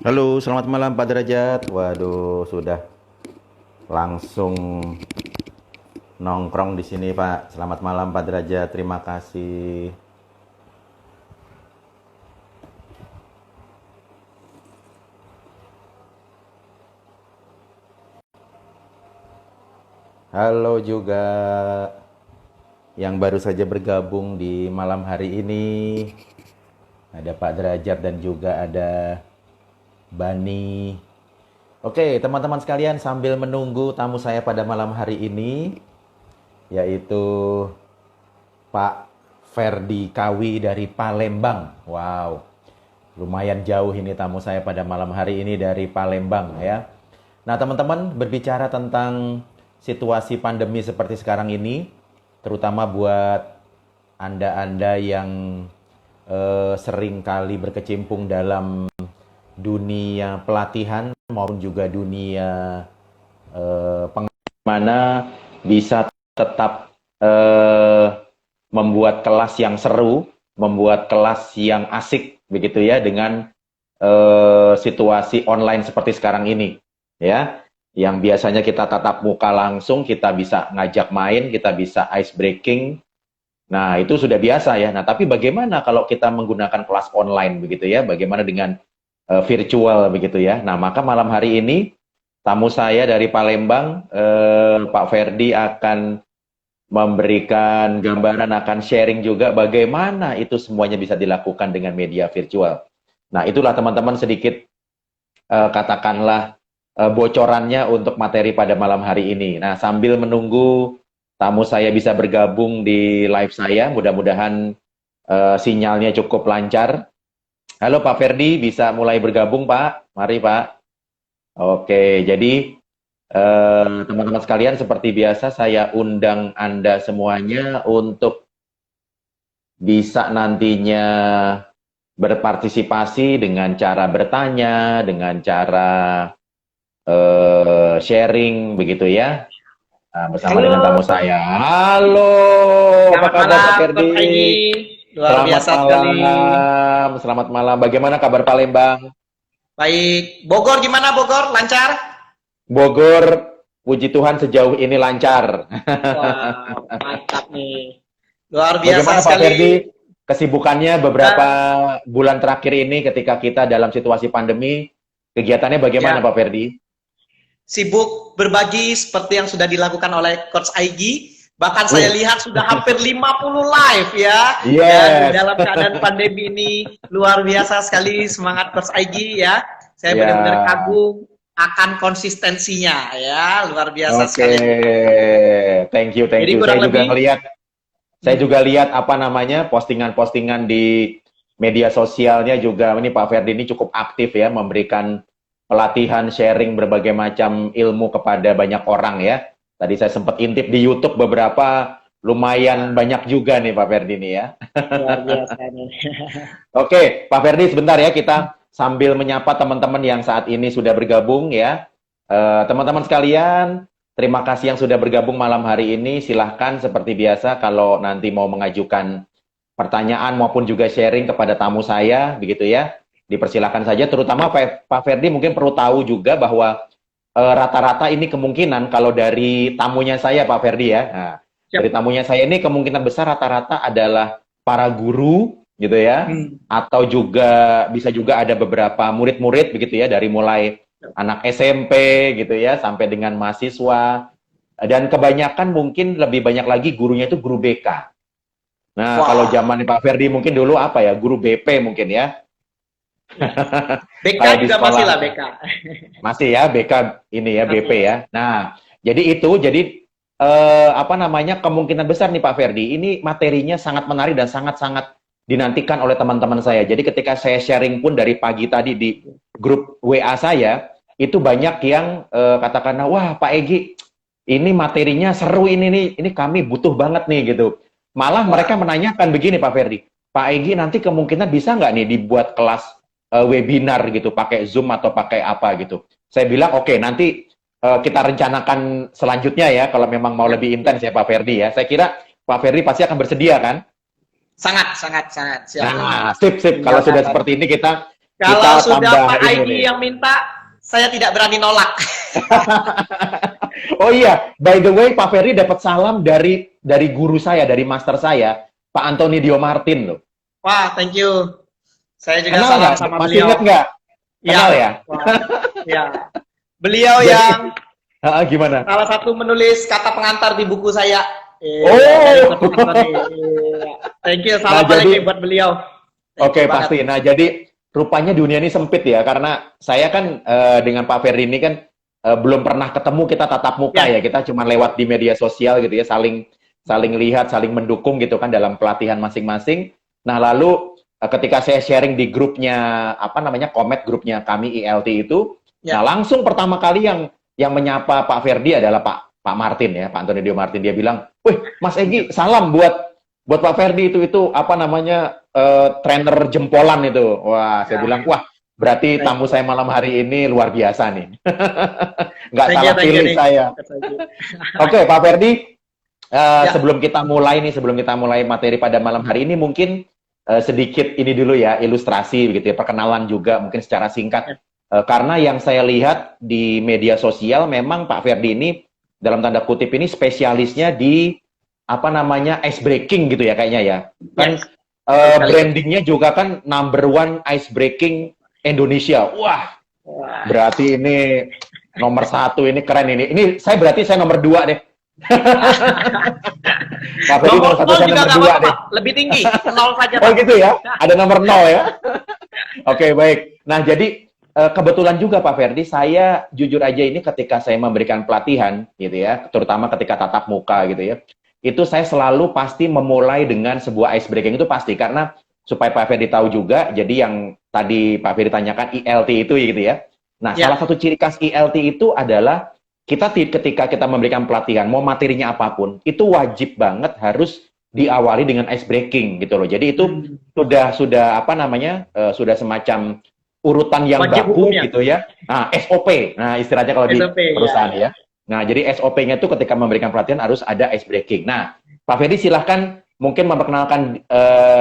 Halo, selamat malam Pak Derajat. Waduh, sudah langsung nongkrong di sini Pak. Selamat malam Pak Derajat, terima kasih. Halo juga yang baru saja bergabung di malam hari ini. Ada Pak Derajat dan juga ada Bani. Oke, teman-teman sekalian, sambil menunggu tamu saya pada malam hari ini, yaitu Pak Ferdi Kawi dari Palembang. Wow, lumayan jauh ini tamu saya pada malam hari ini dari Palembang ya. Nah, teman-teman, berbicara tentang situasi pandemi seperti sekarang ini, terutama buat Anda-Anda yang sering kali berkecimpung dalam dunia pelatihan maupun juga dunia mana bisa tetap membuat kelas yang seru, membuat kelas yang asik begitu ya dengan situasi online seperti sekarang ini ya. Yang biasanya kita tatap muka langsung, kita bisa ngajak main, kita bisa ice breaking. Nah, itu sudah biasa ya. Nah, tapi bagaimana kalau kita menggunakan kelas online begitu ya? Bagaimana dengan virtual begitu ya? Nah, maka malam hari ini tamu saya dari Palembang, Pak Ferdi akan memberikan gambaran, akan sharing juga bagaimana itu semuanya bisa dilakukan dengan media virtual. Nah, itulah teman-teman sedikit katakanlah bocorannya untuk materi pada malam hari ini. Nah, sambil menunggu tamu saya bisa bergabung di live saya, mudah-mudahan sinyalnya cukup lancar. Halo Pak Ferdi, bisa mulai bergabung Pak? Mari Pak. Oke, jadi teman-teman sekalian, seperti biasa saya undang Anda semuanya untuk bisa nantinya berpartisipasi dengan cara bertanya, dengan cara sharing begitu ya, bersama dengan tamu Halo, saya. Halo, apa selamat kabar Pak malam, Ferdi? Bapak Egi. Luar Selamat biasa sekali. malam, selamat malam. Bagaimana kabar Palembang? Baik, Bogor gimana Bogor? Lancar? Bogor, puji Tuhan sejauh ini lancar. Wah, mantap nih. Luar biasa Bagaimana Pak sekali. Ferdi kesibukannya beberapa Nah, bulan terakhir ini ketika kita dalam situasi pandemi, kegiatannya bagaimana ya, Pak Ferdi? sibuk berbagi seperti yang sudah dilakukan oleh Coach Aigi. Bahkan saya Wih, lihat sudah hampir 50 live ya. Ya, di yes, dalam keadaan pandemi ini luar biasa sekali semangat Coach Aigi ya. Saya benar-benar ya. kagum akan konsistensinya ya, luar biasa Oke, sekali. thank you, thank Jadi you. kurang lebih Saya juga lihat apa namanya postingan-postingan di media sosialnya juga. Ini Pak Ferdi ini cukup aktif ya, memberikan pelatihan, sharing berbagai macam ilmu kepada banyak orang ya. Tadi saya sempat intip di YouTube beberapa, lumayan banyak juga nih Pak Ferdi ini ya. luar biasa nih. Oke, Pak Ferdi sebentar ya, kita sambil menyapa teman-teman yang saat ini sudah bergabung ya. Teman-teman sekalian, terima kasih yang sudah bergabung malam hari ini. Silahkan seperti biasa kalau nanti mau mengajukan pertanyaan maupun juga sharing kepada tamu saya, begitu ya. Dipersilakan saja, terutama Pak Ferdi mungkin perlu tahu juga bahwa rata-rata ini kemungkinan kalau dari tamunya saya Pak Ferdi ya. Nah, Siap. dari tamunya saya ini kemungkinan besar rata-rata adalah para guru gitu ya, Hmm. atau juga bisa juga ada beberapa murid-murid begitu ya, dari mulai anak SMP gitu ya sampai dengan mahasiswa, dan kebanyakan mungkin lebih banyak lagi gurunya itu guru BK. Nah, kalau Wah, zaman Pak Ferdi mungkin dulu apa ya, guru BP mungkin ya. BK Kalau di juga masih sekolah lah BK. masih ya BK ini ya, BP Masih. ya. Nah, jadi apa namanya, kemungkinan besar nih Pak Ferdi, ini materinya sangat menarik dan sangat-sangat dinantikan oleh teman-teman saya. Jadi ketika saya sharing pun dari pagi tadi di grup WA saya, itu banyak yang katakan, wah Pak Egi, ini materinya seru ini kami butuh banget nih gitu. Malah mereka Wah, menanyakan begini Pak Ferdi, Pak Egi nanti kemungkinan bisa nggak nih dibuat kelas webinar gitu, pakai Zoom atau pakai apa gitu. Saya bilang oke, nanti kita rencanakan selanjutnya ya, kalau memang mau siap, lebih siap. intens ya Pak Ferdi ya. Saya kira Pak Ferdi pasti akan bersedia kan? Sangat, sangat, sangat siap. Nah, sip, sip. Kalau Tinggal sudah kapan. seperti ini Kalau kita sudah tambah Pak ini Aigi nih. yang minta, saya tidak berani nolak. Oh iya, by the way, Pak Ferry dapat salam dari guru saya, dari master saya, Pak Antoni Dio Martin loh. Wah, thank you. Saya juga Kenal salam nggak? sama Masih inget beliau. nggak? Ya, Kenal ya? wah, ya. Beliau Jadi, yang gimana? salah satu menulis kata pengantar di buku saya. Dari Oh, Coach Anthony. Iya. Thank you, nah salam balik jadi, nih buat beliau. Thank oke you banget. pasti. Nah jadi rupanya dunia ini sempit ya, karena saya kan dengan Pak Ferry ini kan belum pernah ketemu kita tatap muka Ya, ya, kita cuma lewat di media sosial gitu ya, saling saling lihat, saling mendukung gitu kan dalam pelatihan masing-masing. Nah lalu ketika saya sharing di grupnya apa namanya Komet, grupnya kami ILT itu, nah ya. langsung pertama kali yang menyapa Pak Ferdi adalah Pak Martin ya, Pak Antonio Dio Martin. Dia bilang, "Wih, Mas Egi, salam buat Pak Ferdi itu apa namanya trainer jempolan itu." Wah, saya Ya, bilang, "Wah, berarti thank tamu you. saya malam hari ini luar biasa nih." Nggak salah Thank you pilih nih. saya. Thank you. Oke, Pak Ferdi, Ya, sebelum kita mulai materi pada malam hari ini, mungkin sedikit ini dulu ya, ilustrasi begitu ya, perkenalan juga mungkin secara singkat. ya. Karena yang saya lihat di media sosial memang Pak Ferdi ini dalam tanda kutip ini spesialisnya di apa namanya ice breaking gitu ya kayaknya ya. Kan Yes. Betul sekali. brandingnya juga kan number one ice breaking Indonesia. Wah, Wah. berarti ini nomor satu, ini keren ini. Ini berarti saya nomor dua deh. Pak Ferdi nomor Nomor satu, 0 saya juga nomor nggak dua apa-apa, deh. Pak. Lebih tinggi. 0 saja, Oh Pak. gitu ya, ada nomor 0 ya. Oke, baik. Nah, jadi kebetulan juga Pak Ferdi, saya jujur aja ini ketika saya memberikan pelatihan gitu ya, terutama ketika tatap muka gitu ya, itu saya selalu pasti memulai dengan sebuah ice breaking itu pasti, karena supaya Pak Ferdi tahu juga, jadi yang tadi Pak Ferdi tanyakan ILT itu gitu ya. Nah, Ya. salah satu ciri khas ILT itu adalah ketika kita memberikan pelatihan, mau materinya apapun, itu wajib banget harus diawali dengan ice breaking gitu loh. Jadi itu sudah apa namanya sudah semacam urutan yang Wajib baku hukumnya. gitu ya. Nah, SOP. Nah, istilahnya kalau di SOP, perusahaan ya. ya. Nah, jadi SOP-nya itu ketika memberikan pelatihan harus ada ice breaking. Nah, Pak Ferdi silahkan mungkin memperkenalkan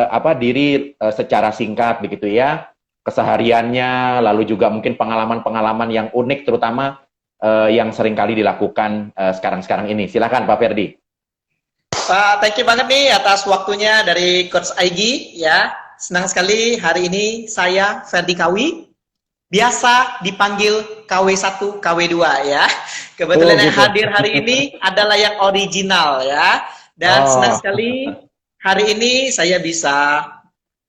apa diri secara singkat begitu ya, kesehariannya, lalu juga mungkin pengalaman-pengalaman yang unik terutama yang seringkali dilakukan sekarang-sekarang ini. Silahkan Pak Ferdi. Pak, thank you banget nih atas waktunya dari Coach Aigi ya. Senang sekali hari ini saya Ferdi Kawi, biasa dipanggil KW1, KW2 ya. Kebetulan Oh, yang gitu. hadir hari ini adalah yang original ya. Dan senang sekali hari ini saya bisa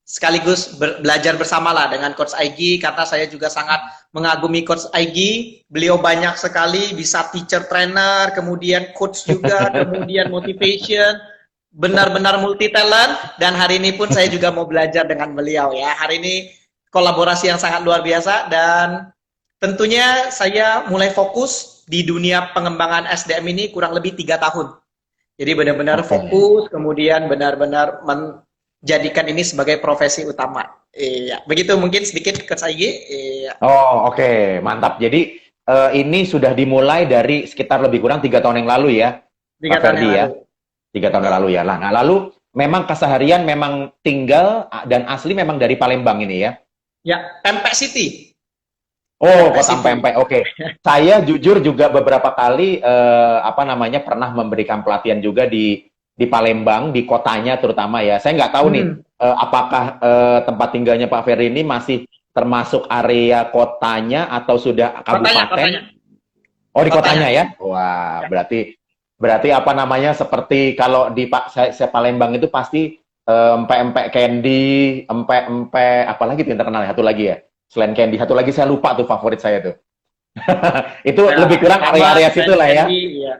sekaligus belajar bersama lah dengan Coach Aigi, karena saya juga sangat mengagumi Coach Aigi. Beliau banyak sekali bisa teacher trainer, kemudian coach juga, kemudian motivation, benar-benar multi talent. Dan hari ini pun saya juga mau belajar dengan beliau ya. Hari ini kolaborasi yang sangat luar biasa, dan tentunya saya mulai fokus di dunia pengembangan SDM ini kurang lebih 3 tahun. Jadi benar-benar fokus, kemudian benar-benar menjadikan ini sebagai profesi utama. Iya, begitu mungkin sedikit Coach Aigi. Iya. Oh, oke, mantap. Jadi ini sudah dimulai dari sekitar lebih kurang 3 tahun yang lalu ya, 3 Pak tahun Ferdi yang ya. lalu. 3 tahun yang lalu ya. Nah, lalu memang keseharian memang tinggal dan asli memang dari Palembang ini ya. Ya, Pempek City. Oh, Pempek Kota City. Pempek. Oke. Saya jujur juga beberapa kali apa namanya pernah memberikan pelatihan juga di Palembang, di kotanya terutama ya. Saya nggak tahu nih apakah tempat tinggalnya Pak Ferry ini masih termasuk area kotanya atau sudah kabupaten? Kotanya. Oh, di kotanya ya. Wah, berarti apa namanya seperti kalau di saya Palembang itu pasti empek-empek candy, empek-empek apalagi tuh yang terkenal, satu lagi ya. Selain candy, satu lagi saya lupa tuh favorit saya tuh. Itu Ya, lebih kurang area-area situ lah ya. Iya.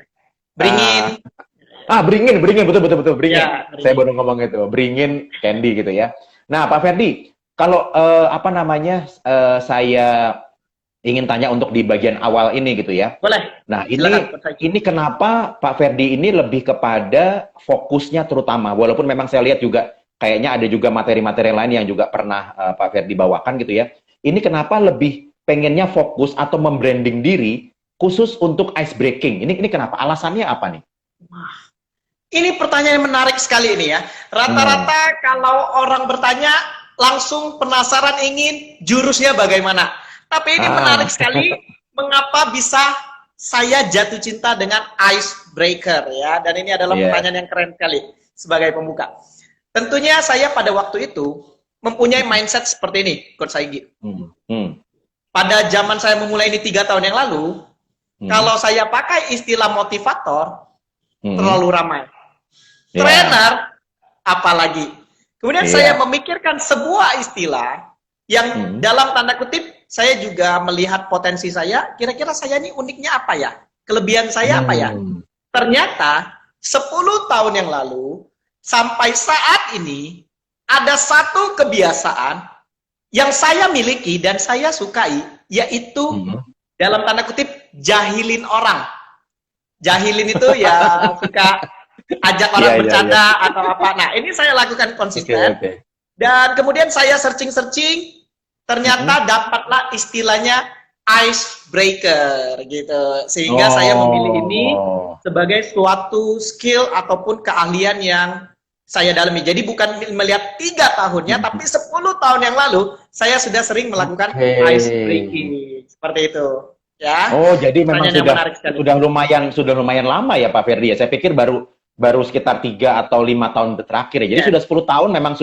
Beringin. Beringin, betul Beringin. Ya, Beringin. Saya baru ngomong itu, Beringin candy gitu ya. Nah, Pak Ferdi, kalau apa namanya saya ingin tanya untuk di bagian awal ini gitu ya. Boleh. Nah, Silakan, ini kenapa Pak Ferdi ini lebih kepada fokusnya terutama, walaupun memang saya lihat juga kayaknya ada juga materi-materi lain yang juga pernah Pak Ferdi bawakan gitu ya. Ini kenapa lebih pengennya fokus atau membranding diri khusus untuk ice breaking? Ini kenapa? Alasannya apa nih? Wah, ini pertanyaan yang menarik sekali ini ya. Rata-rata kalau orang bertanya langsung penasaran ingin jurusnya bagaimana. Tapi ini menarik sekali, mengapa bisa saya jatuh cinta dengan icebreaker ya. Dan ini adalah pertanyaan yang keren sekali sebagai pembuka. Tentunya saya pada waktu itu mempunyai mindset seperti ini, Coach Aigi. Pada zaman saya memulai ini 3 tahun yang lalu, kalau saya pakai istilah motivator, terlalu ramai. Trainer, apalagi. Kemudian saya memikirkan sebuah istilah yang dalam tanda kutip saya juga melihat potensi saya, kira-kira saya ini uniknya apa ya? Kelebihan saya apa ya? Ternyata 10 tahun yang lalu sampai saat ini ada satu kebiasaan yang saya miliki dan saya sukai, yaitu dalam tanda kutip jahilin orang. Jahilin itu ya suka ajak orang bercanda atau apa. Nah, ini saya lakukan konsisten. Dan kemudian saya searching-searching, ternyata dapatlah istilahnya icebreaker gitu. Sehingga saya memilih ini sebagai suatu skill ataupun keahlian yang saya dalami. Jadi bukan melihat 3 tahunnya, tapi 10 tahun yang lalu saya sudah sering melakukan icebreaking. Seperti itu. Ya. Oh, jadi memang sudah lumayan lama ya Pak Ferdi ya. Saya pikir baru sekitar 3 atau 5 tahun terakhir ya. Jadi sudah 10 tahun memang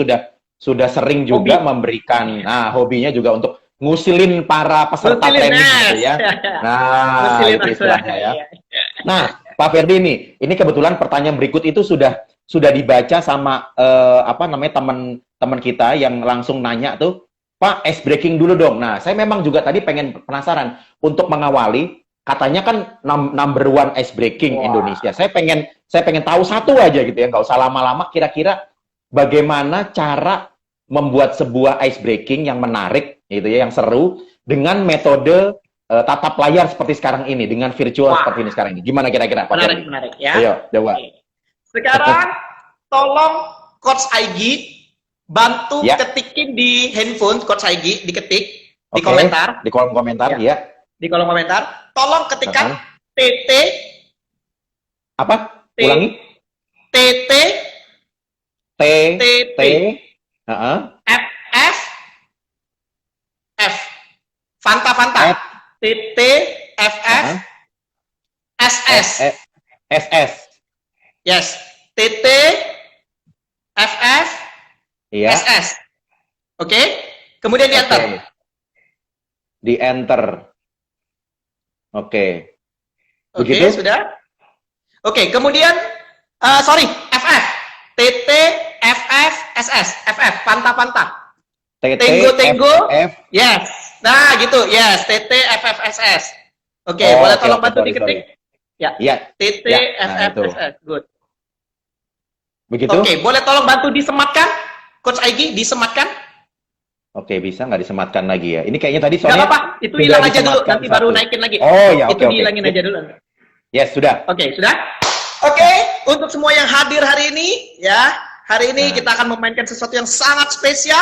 sudah sering juga memberikan hobinya juga untuk ngusilin para peserta training gitu ya. Nah, itu istilahnya ya. Nah, Pak Ferdi ini kebetulan pertanyaan berikut itu sudah dibaca sama teman kita yang langsung nanya tuh, Pak, ice breaking dulu dong. Nah, saya memang juga tadi pengen penasaran untuk mengawali. Katanya kan number 1 ice breaking Indonesia. Saya pengen tahu satu aja gitu ya, nggak usah lama-lama. Kira-kira bagaimana cara membuat sebuah ice breaking yang menarik, gitu ya, yang seru dengan metode tatap layar seperti sekarang ini, dengan virtual seperti ini sekarang ini. Gimana kira-kira? Menarik ya. Ayo, coba. Sekarang tolong Coach Aigi bantu ketikin di handphone Coach Aigi, diketik di komentar. Di kolom komentar, ya. Di kolom komentar, tolong ketikkan TT apa? Ulangi. TT FF F Fanta TT FF SS SS. Yes, TT FF SS. Oke? Kemudian di enter. Di enter. Oke. Begitu? Sudah? Oke, kemudian FF. TT FF SS. FF Fanta. Tenggo. Yes. Nah, gitu. Yes, TT FF SS. Oke, boleh tolong bantu diketik? Ya. TT FF SS. Good. Begitu? Oke, boleh tolong bantu disematkan? Coach Aigi, disematkan? Oke, bisa nggak disematkan lagi ya? Ini kayaknya tadi soalnya... Nggak apa-apa, itu hilang aja dulu, nanti baru naikin lagi. Oh ya, itu dihilangin aja dulu. Yes, sudah. Oke, sudah? Oke, untuk semua yang hadir hari ini, ya, hari ini kita akan memainkan sesuatu yang sangat spesial.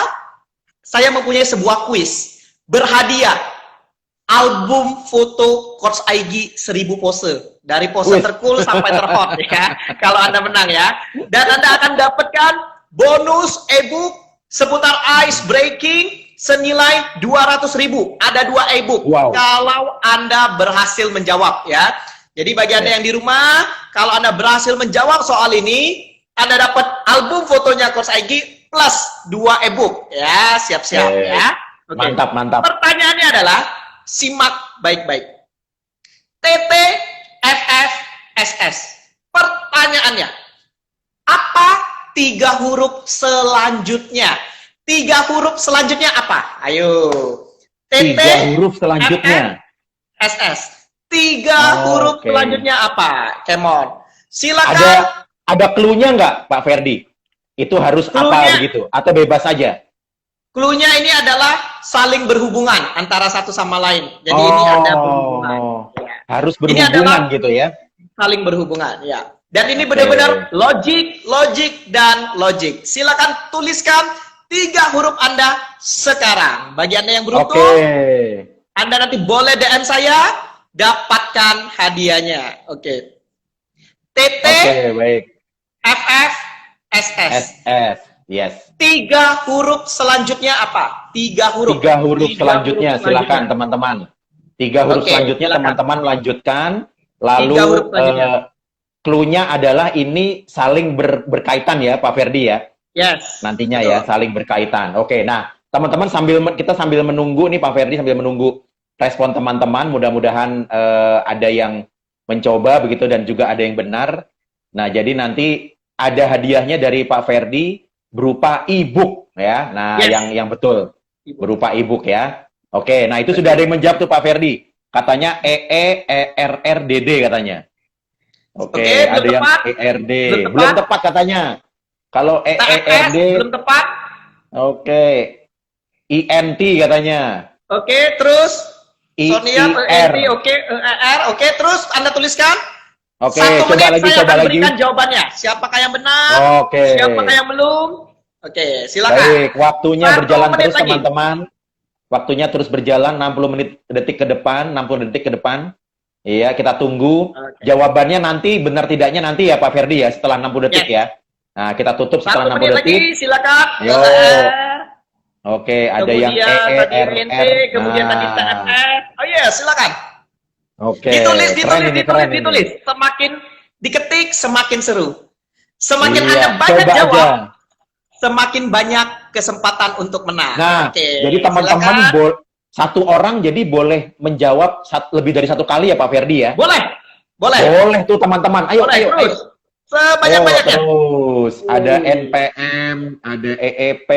Saya mempunyai sebuah kuis, berhadiah, album foto Coach Aigi 1000 pose. Dari pose tercool sampai terhot, ya, kalau Anda menang ya. Dan Anda akan dapatkan bonus e-book seputar ice breaking senilai 200.000. Ada 2 e-book kalau Anda berhasil menjawab ya. Jadi bagi Anda yang di rumah, kalau Anda berhasil menjawab soal ini, Anda dapat album fotonya Coach Aigi plus 2 e-book ya. Siap-siap ya. Okay. Mantap. Pertanyaannya adalah, simak baik-baik. TT FF SS. Pertanyaannya, apa 3 huruf selanjutnya? 3 huruf selanjutnya apa? Ayo. TT 3 huruf selanjutnya. SS. 3 huruf selanjutnya apa? Come on. Silakan. Ada clue-nya nggak, Pak Ferdi? Itu harus apa begitu? Atau bebas saja? Clue-nya ini adalah saling berhubungan antara satu sama lain. Jadi ini ada berhubungan. Ya. Harus berhubungan gitu ya? Saling berhubungan, ya. Dan ini benar-benar logik, dan logik. Silakan tuliskan 3 huruf Anda sekarang. Bagi Anda yang beruntung, Anda nanti boleh DM saya, dapatkan hadiahnya. TT, baik. FF, SS. Yes. 3 huruf selanjutnya apa? 3 huruf. 3 huruf 3 selanjutnya, huruf silakan teman-teman. 3 huruf Oke, selanjutnya silakan. teman-teman lanjutkan. 3 Lalu huruf selanjutnya. clue-nya adalah ini saling berkaitan ya Pak Ferdi ya. Yes. Nantinya betul. ya, saling berkaitan. Oke, nah teman-teman kita sambil menunggu nih Pak Ferdi, sambil menunggu respon teman-teman, mudah-mudahan ada yang mencoba begitu dan juga ada yang benar. Nah, jadi nanti ada hadiahnya dari Pak Ferdi berupa e-book ya. Nah, Yes. yang betul berupa e-book ya. Oke, nah itu sudah ada yang menjawab tuh Pak Ferdi. Katanya EERRDD katanya. Oke, belum ada yang tepat. ERD. Belum Belum tepat katanya. Kalau TFS EERD, belum tepat. oke. INT katanya. Oke, terus Sonia, IIR. oke, ER, oke, terus Anda tuliskan. Oke, 1 coba menit lagi, saya coba akan lagi. berikan jawabannya. Siapakah yang benar? Oke. Siapakah yang belum? Oke, silakan. Baik, waktunya 1 berjalan menit terus lagi. teman-teman. Waktunya terus berjalan 60 detik ke depan, 60 detik ke depan. Iya, kita tunggu. Oke. Jawabannya nanti, benar tidaknya nanti ya Pak Ferdi ya, setelah 60 detik ya. Nah, kita tutup 1 setelah 60 menit detik. lagi, silakan. Yo. ER. Oke, ada Kemudian yang tadi INT, EERR. kemudian tadi TFS. Oh iya, silakan. Oke, Ditulis, keren ini. ditulis. Semakin diketik, semakin seru. Semakin Iya, Anda banyak coba jawab, aja. semakin banyak kesempatan untuk menang. Nah, Oke, jadi teman-teman silakan. satu orang jadi boleh menjawab lebih dari 1 kali ya Pak Ferdi ya? Boleh, boleh. Boleh tuh teman-teman. Ayo, Boleh, ayo, terus. ayo. Sebanyak-banyaknya. Terus ada NPM, ada EEP.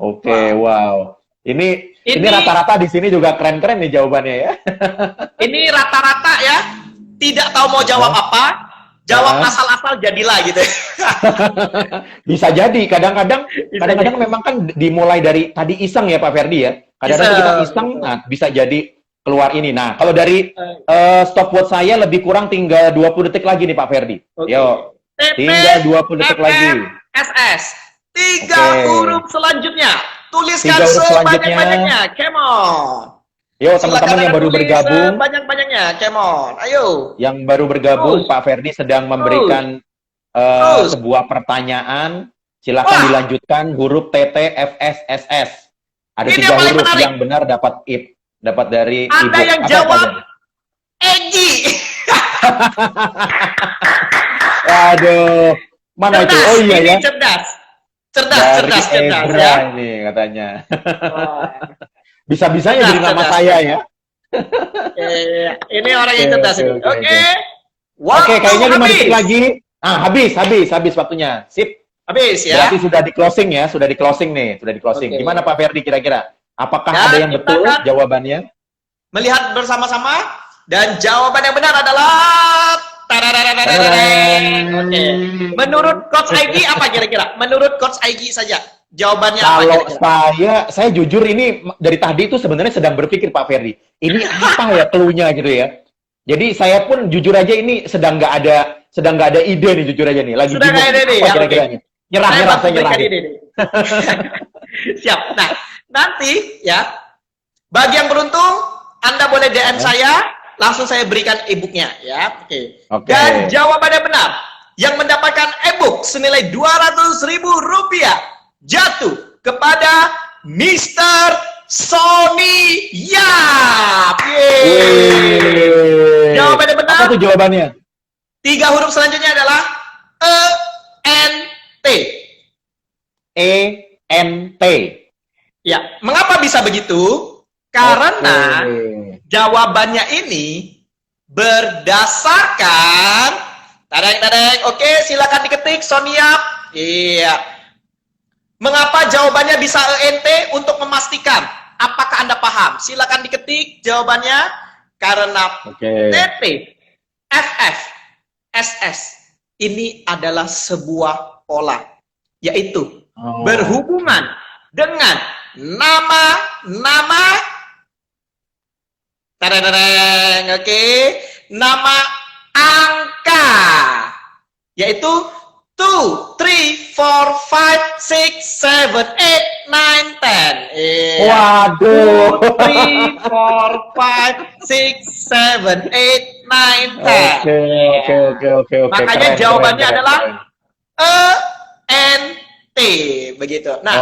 Oke, wow. Ini rata-rata di sini juga keren-keren nih jawabannya ya. Ini rata-rata ya. Tidak tahu mau jawab apa, jawab asal-asal jadilah gitu. Bisa jadi, kadang-kadang memang kan dimulai dari tadi iseng ya Pak Ferdi ya. Kadang-kadang kita iseng, nah bisa jadi keluar ini. Nah, kalau dari stopwatch saya lebih kurang tinggal 20 detik lagi nih Pak Ferdi. Yuk, tinggal 20 detik lagi. SS. 3 huruf selanjutnya. Tuliskan 3 huruf sebanyak-banyaknya. Come on. Yo, teman-teman yang baru bergabung. Sebanyak-banyaknya. Come on. Ayo. Yang baru bergabung, Pak Ferdi sedang memberikan sebuah pertanyaan. Silakan dilanjutkan huruf TT, FS, SS. Ada 3 huruf yang benar dapat dari Ibu. Anda yang jawab Egi. Aduh, mana itu? Oh iya ya. Cerdas ya. Ini katanya. Bisa-bisanya jadi nama saya ya. Ini orang yang cerdas ini. Oke, kayaknya 5 detik lagi. Ah, habis waktunya. Sip. Habis ya. Berarti sudah di closing ya, sudah di closing. Gimana Pak Ferdi kira-kira? Apakah ada yang betul jawabannya? Melihat bersama-sama dan jawaban yang benar adalah Oke. Menurut Coach Aigi apa kira-kira? Menurut Coach Aigi saja. Jawabannya apa kira-kira? Kalau saya jujur ini dari tadi itu sebenarnya sedang berpikir Pak Ferdi. Ini apa ya clue-nya gitu ya. Jadi saya pun jujur aja ini sedang nggak ada ide nih jujur aja nih. Lagi sudah nggak ada ide ya. Kira-kira nyerah. Siap. Nah, nanti ya bagi yang beruntung Anda boleh DM saya. Langsung saya berikan e-booknya ya. Oke. Dan jawabannya benar. Yang mendapatkan e-book senilai Rp200.000 jatuh kepada Mr. Sony Yap. Jawabannya benar. Apa tuh jawabannya? 3 huruf selanjutnya adalah ENT. ENT. Ya, mengapa bisa begitu? Karena jawabannya ini berdasarkan oke, silakan diketik Sonia. Iya. Mengapa jawabannya bisa ENT? Untuk memastikan apakah Anda paham. Silakan diketik jawabannya karena TT, FF, SS ini adalah sebuah pola, yaitu berhubungan dengan nama nama angka, yaitu 2, 3, 4, 5, 6, 7, 8, 9, 10. Waduh. 2, 3, 4, 5, 6, 7, 8, 9, 10. Oke. Makanya jawabannya adalah ENT. begitu. Nah,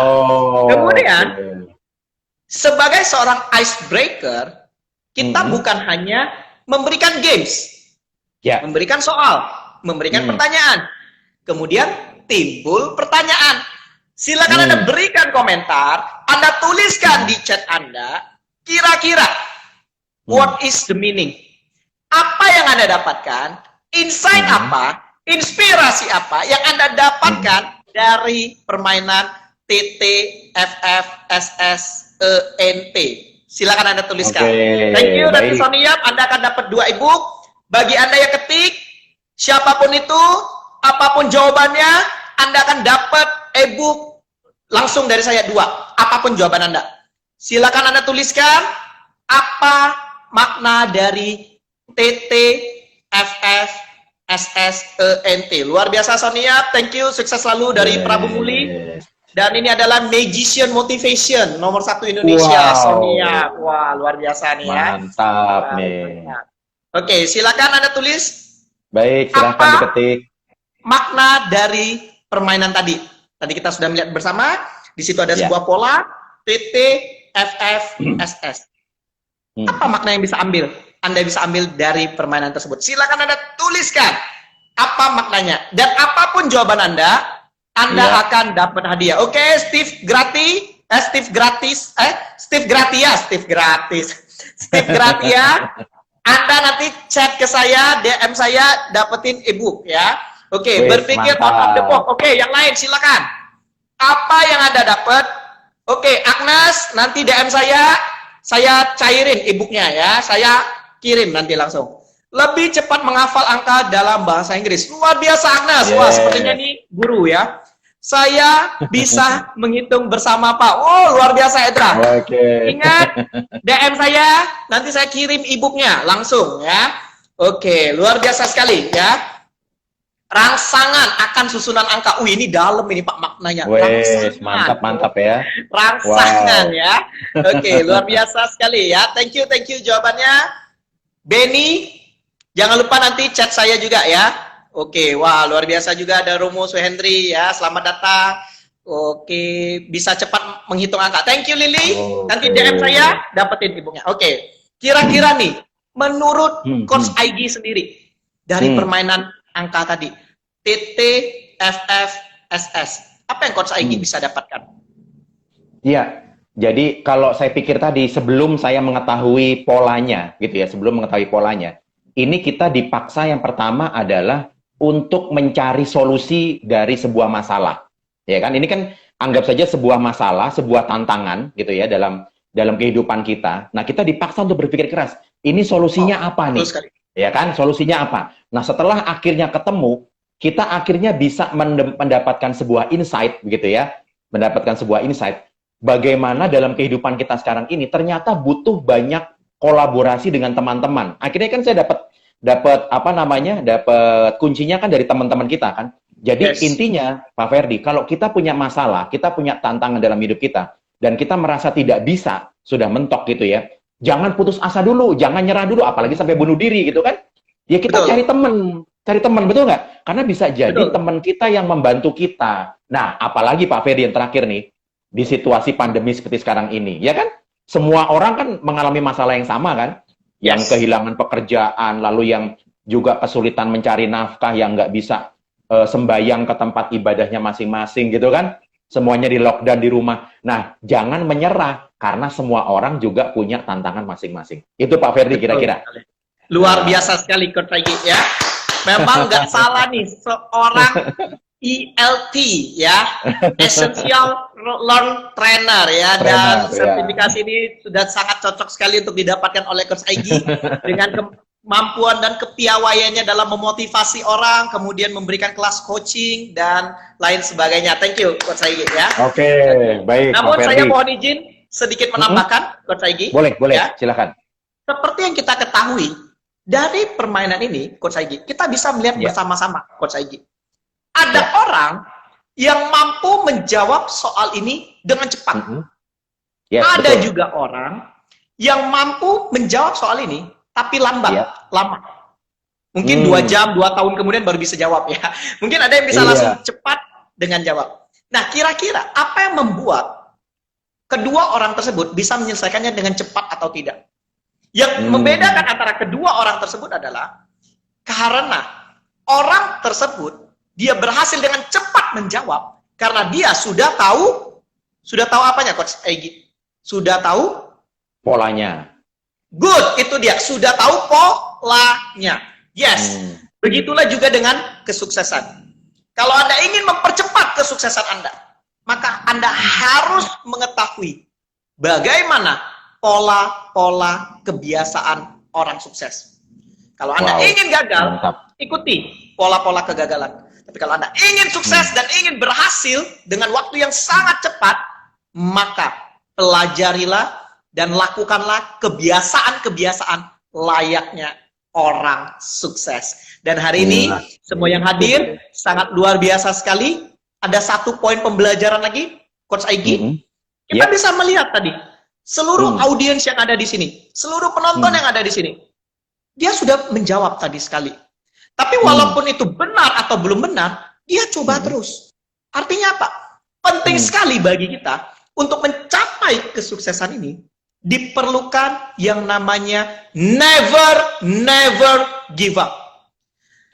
kemudian oke. sebagai seorang icebreaker, kita Mhm. bukan hanya memberikan games, Ya. memberikan soal, memberikan pertanyaan, kemudian timbul pertanyaan. Silakan Anda berikan komentar, Anda tuliskan di chat Anda, kira-kira what is the meaning? Apa yang Anda dapatkan? Insight apa? Inspirasi apa yang Anda dapatkan dari permainan TTFFSSENT? Silakan Anda tuliskan. Oke, Thank you dari baik. Sony Yap. Anda akan dapat 2 e-book. Bagi Anda yang ketik, siapapun itu, apapun jawabannya, Anda akan dapat e-book langsung dari saya 2. Apapun jawaban Anda. Silakan Anda tuliskan apa makna dari TTFFSSENT. Luar biasa Sonia, thank you, sukses selalu dari Prabu Muli. Dan ini adalah Magician Motivation nomor 1 Indonesia, Sonia. Wah, luar biasa nih ya. Mantap nih. Oke, silakan Anda tulis. Baik, silahkan diketik. Makna dari permainan tadi. Tadi kita sudah melihat bersama, di situ ada sebuah pola TTFFSS. Apa makna yang bisa Anda bisa ambil dari permainan tersebut? Silakan Anda tuliskan apa maknanya, dan apapun jawaban Anda akan dapat hadiah. Oke, Steve Gratia, Anda nanti chat ke saya, DM saya, dapetin e-book ya. Oke, berpikir out of the box. Oke, yang lain silakan. Apa yang Anda dapat? Oke, Agnes, nanti DM saya cairin e-booknya ya. Saya kirim nanti langsung. Lebih cepat menghafal angka dalam bahasa Inggris. Luar biasa Agnes. Wah, sepertinya ini guru ya. Saya bisa menghitung bersama Pak. Oh, luar biasa Edra. Ingat, DM saya, nanti saya kirim e-booknya langsung ya. Oke, luar biasa sekali ya. Rangsangan akan susunan angka. Ini dalam ini Pak maknanya. Mantap ya. Rangsangan ya. Oke, luar biasa sekali ya. Thank you jawabannya. Benny, jangan lupa nanti chat saya juga ya. Oke, wah luar biasa juga ada Romo Suhendri ya. Selamat datang. Oke, bisa cepat menghitung angka. Thank you Lily. Nanti DM saya dapetin e-booknya. Oke, kira-kira nih menurut Coach Aigi sendiri dari permainan angka tadi TTFFSS, apa yang Coach Aigi bisa dapatkan? Iya, jadi kalau saya pikir tadi sebelum saya mengetahui polanya gitu ya, ini kita dipaksa yang pertama adalah untuk mencari solusi dari sebuah masalah. Ya kan? Ini kan anggap saja sebuah masalah, sebuah tantangan gitu ya dalam kehidupan kita. Nah, kita dipaksa untuk berpikir keras. Ini solusinya apa nih? Ya kan? Solusinya apa? Nah, setelah akhirnya ketemu, kita akhirnya bisa mendapatkan sebuah insight begitu ya. Mendapatkan sebuah insight bagaimana dalam kehidupan kita sekarang ini ternyata butuh banyak kolaborasi dengan teman-teman. Akhirnya kan saya dapat kuncinya kan dari teman-teman kita kan. Jadi intinya Pak Ferdi, kalau kita punya masalah, kita punya tantangan dalam hidup kita dan kita merasa tidak bisa, sudah mentok gitu ya. Jangan putus asa dulu, jangan nyerah dulu, apalagi sampai bunuh diri gitu kan. Ya kita cari teman, betul nggak? Karena bisa jadi teman kita yang membantu kita. Nah, apalagi Pak Ferdi yang terakhir nih, di situasi pandemi seperti sekarang ini, ya kan? Semua orang kan mengalami masalah yang sama kan? Yang kehilangan pekerjaan, lalu yang juga kesulitan mencari nafkah, yang nggak bisa sembayang ke tempat ibadahnya masing-masing gitu kan? Semuanya di lockdown di rumah. Nah, jangan menyerah, karena semua orang juga punya tantangan masing-masing. Itu Pak Ferdi kira-kira. Luar biasa sekali Coach Aigi ya. Memang nggak salah nih, seorang ELT ya, Essential Learn Trainer ya, dan sertifikasi ini sudah sangat cocok sekali untuk didapatkan oleh Coach Aigi dengan kemampuan dan kepiawaiannya dalam memotivasi orang, kemudian memberikan kelas coaching dan lain sebagainya. Thank you Coach Aigi ya. Oke, baik. Namun saya mohon izin sedikit menambahkan Coach Aigi. Boleh, ya. Silakan. Seperti yang kita ketahui dari permainan ini Coach Aigi, kita bisa melihat bersama-sama Coach Aigi. Ada orang yang mampu menjawab soal ini dengan cepat. Ada juga orang yang mampu menjawab soal ini, tapi lama. Mungkin 2 jam, 2 tahun kemudian baru bisa jawab ya. Mungkin ada yang bisa langsung cepat dengan jawab. Nah, kira-kira apa yang membuat kedua orang tersebut bisa menyelesaikannya dengan cepat atau tidak? Yang membedakan antara kedua orang tersebut adalah karena orang tersebut dia berhasil dengan cepat menjawab karena dia sudah tahu apanya, Coach Egy? Sudah tahu polanya. Good, itu dia. Sudah tahu polanya. Yes. Begitulah juga dengan kesuksesan. Kalau Anda ingin mempercepat kesuksesan Anda, maka Anda harus mengetahui bagaimana pola-pola kebiasaan orang sukses. Kalau Anda ingin gagal, ikuti pola-pola kegagalan. Tapi kalau Anda ingin sukses dan ingin berhasil dengan waktu yang sangat cepat, maka pelajarilah dan lakukanlah kebiasaan-kebiasaan layaknya orang sukses. Dan hari ini, semua yang hadir, sangat luar biasa sekali. Ada satu poin pembelajaran lagi, Coach Egy. Kita bisa melihat tadi, seluruh audiens yang ada di sini, seluruh penonton yang ada di sini, dia sudah menjawab tadi sekali. Tapi walaupun itu benar atau belum benar, dia coba terus. Artinya apa? Penting sekali bagi kita untuk mencapai kesuksesan ini, diperlukan yang namanya never give up.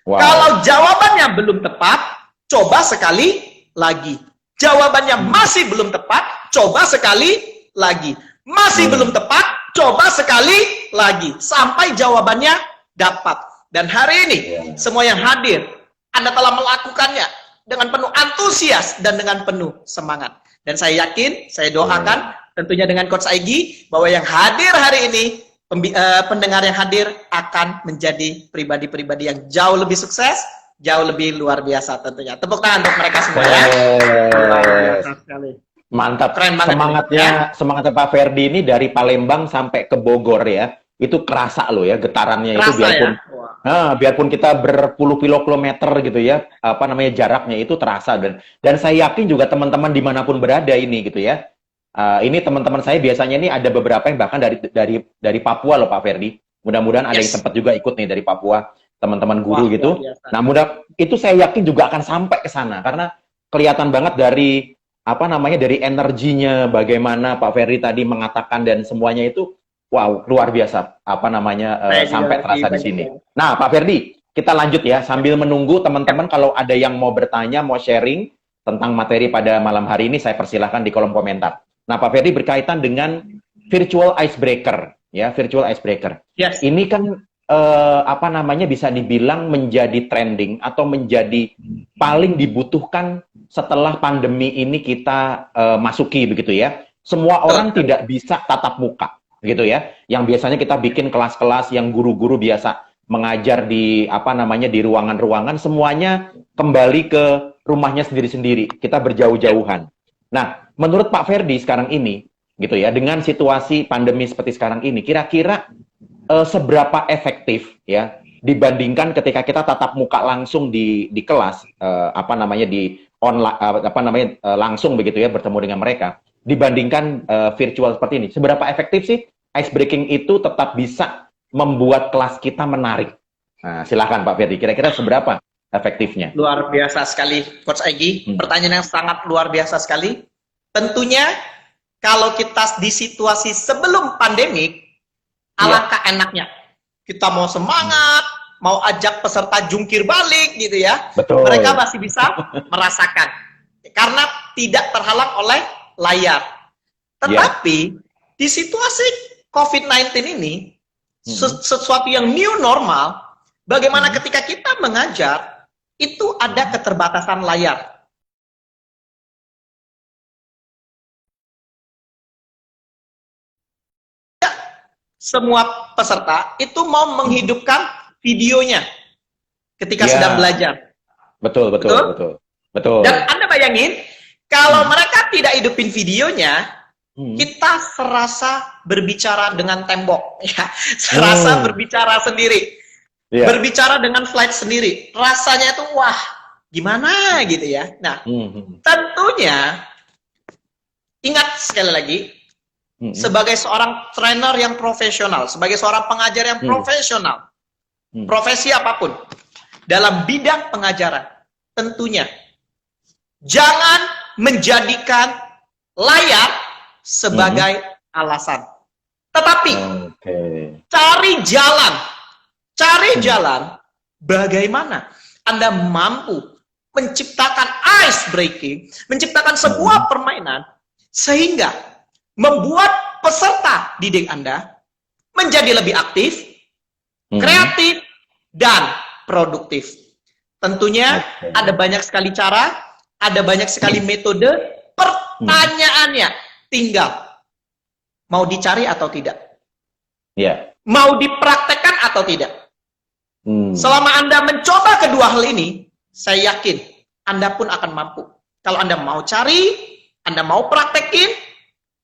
Kalau jawabannya belum tepat, coba sekali lagi. Jawabannya masih belum tepat, coba sekali lagi. Masih belum tepat, coba sekali lagi. Sampai jawabannya dapat. Dan hari ini, semua yang hadir, Anda telah melakukannya dengan penuh antusias dan dengan penuh semangat. Dan saya yakin, saya doakan, tentunya dengan Coach Egy, bahwa yang hadir hari ini, pendengar yang hadir akan menjadi pribadi-pribadi yang jauh lebih sukses, jauh lebih luar biasa tentunya. Tepuk tangan untuk mereka semua ya. Luar biasa sekali. Mantap. Keren banget Semangatnya Pak Ferdi ini dari Palembang sampai ke Bogor ya. Itu kerasa loh ya getarannya. Kerasa, itu biarpun biarpun kita berpuluh kilometer gitu ya, jaraknya itu terasa, dan saya yakin juga teman-teman dimanapun berada ini gitu ya. Ini teman-teman saya biasanya ini ada beberapa yang bahkan dari Papua loh Pak Ferdi. Mudah-mudahan ada yang sempat juga ikut nih dari Papua, teman-teman guru gitu. Nah, itu saya yakin juga akan sampai ke sana karena kelihatan banget dari dari energinya, bagaimana Pak Ferdi tadi mengatakan, dan semuanya itu wow, luar biasa sampai terasa di sini. Nah, Pak Ferdi, kita lanjut ya sambil menunggu teman-teman kalau ada yang mau bertanya, mau sharing tentang materi pada malam hari ini, saya persilahkan di kolom komentar. Nah, Pak Ferdi berkaitan dengan virtual icebreaker, ya, virtual icebreaker. Yes. Ini kan bisa dibilang menjadi trending atau menjadi paling dibutuhkan setelah pandemi ini kita masuki begitu ya. Semua orang tidak bisa tatap muka, gitu ya. Yang biasanya kita bikin kelas-kelas yang guru-guru biasa mengajar di di ruangan-ruangan, semuanya kembali ke rumahnya sendiri-sendiri. Kita berjauh-jauhan. Nah, menurut Pak Ferdi sekarang ini, gitu ya, dengan situasi pandemi seperti sekarang ini, kira-kira seberapa efektif ya dibandingkan ketika kita tatap muka langsung di kelas, di online, langsung begitu ya, bertemu dengan mereka, dibandingkan virtual seperti ini. Seberapa efektif sih icebreaking itu tetap bisa membuat kelas kita menarik? Nah, silakan Pak Ferdi, kira-kira seberapa efektifnya? Luar biasa sekali, Coach Egy. Pertanyaan yang sangat luar biasa sekali. Tentunya, kalau kita di situasi sebelum pandemik, alangkah enaknya. Kita mau semangat, mau ajak peserta jungkir balik gitu ya. Betul. Mereka masih bisa merasakan. Karena tidak terhalang oleh layar. Tetapi, di situasi COVID-19 ini, sesuatu yang new normal, bagaimana ketika kita mengajar, itu ada keterbatasan layar. Semua peserta itu mau menghidupkan videonya ketika sedang belajar. Betul. Dan Anda bayangin, kalau mereka tidak hidupin videonya, kita serasa berbicara dengan tembok, ya, serasa berbicara sendiri, berbicara dengan slide sendiri. Rasanya itu wah, gimana gitu ya. Nah, tentunya ingat sekali lagi, sebagai seorang trainer yang profesional, sebagai seorang pengajar yang profesional, profesi apapun dalam bidang pengajaran, tentunya Jangan menjadikan layar sebagai alasan. Tetapi cari jalan bagaimana Anda mampu menciptakan ice breaking, menciptakan sebuah permainan sehingga membuat peserta didik Anda menjadi lebih aktif, kreatif, dan produktif. Tentunya ada banyak sekali cara, ada banyak sekali metode. Pertanyaannya tinggal mau dicari atau tidak, mau dipraktekkan atau tidak. Selama Anda mencoba kedua hal ini, saya yakin Anda pun akan mampu. Kalau Anda mau cari, Anda mau praktekin,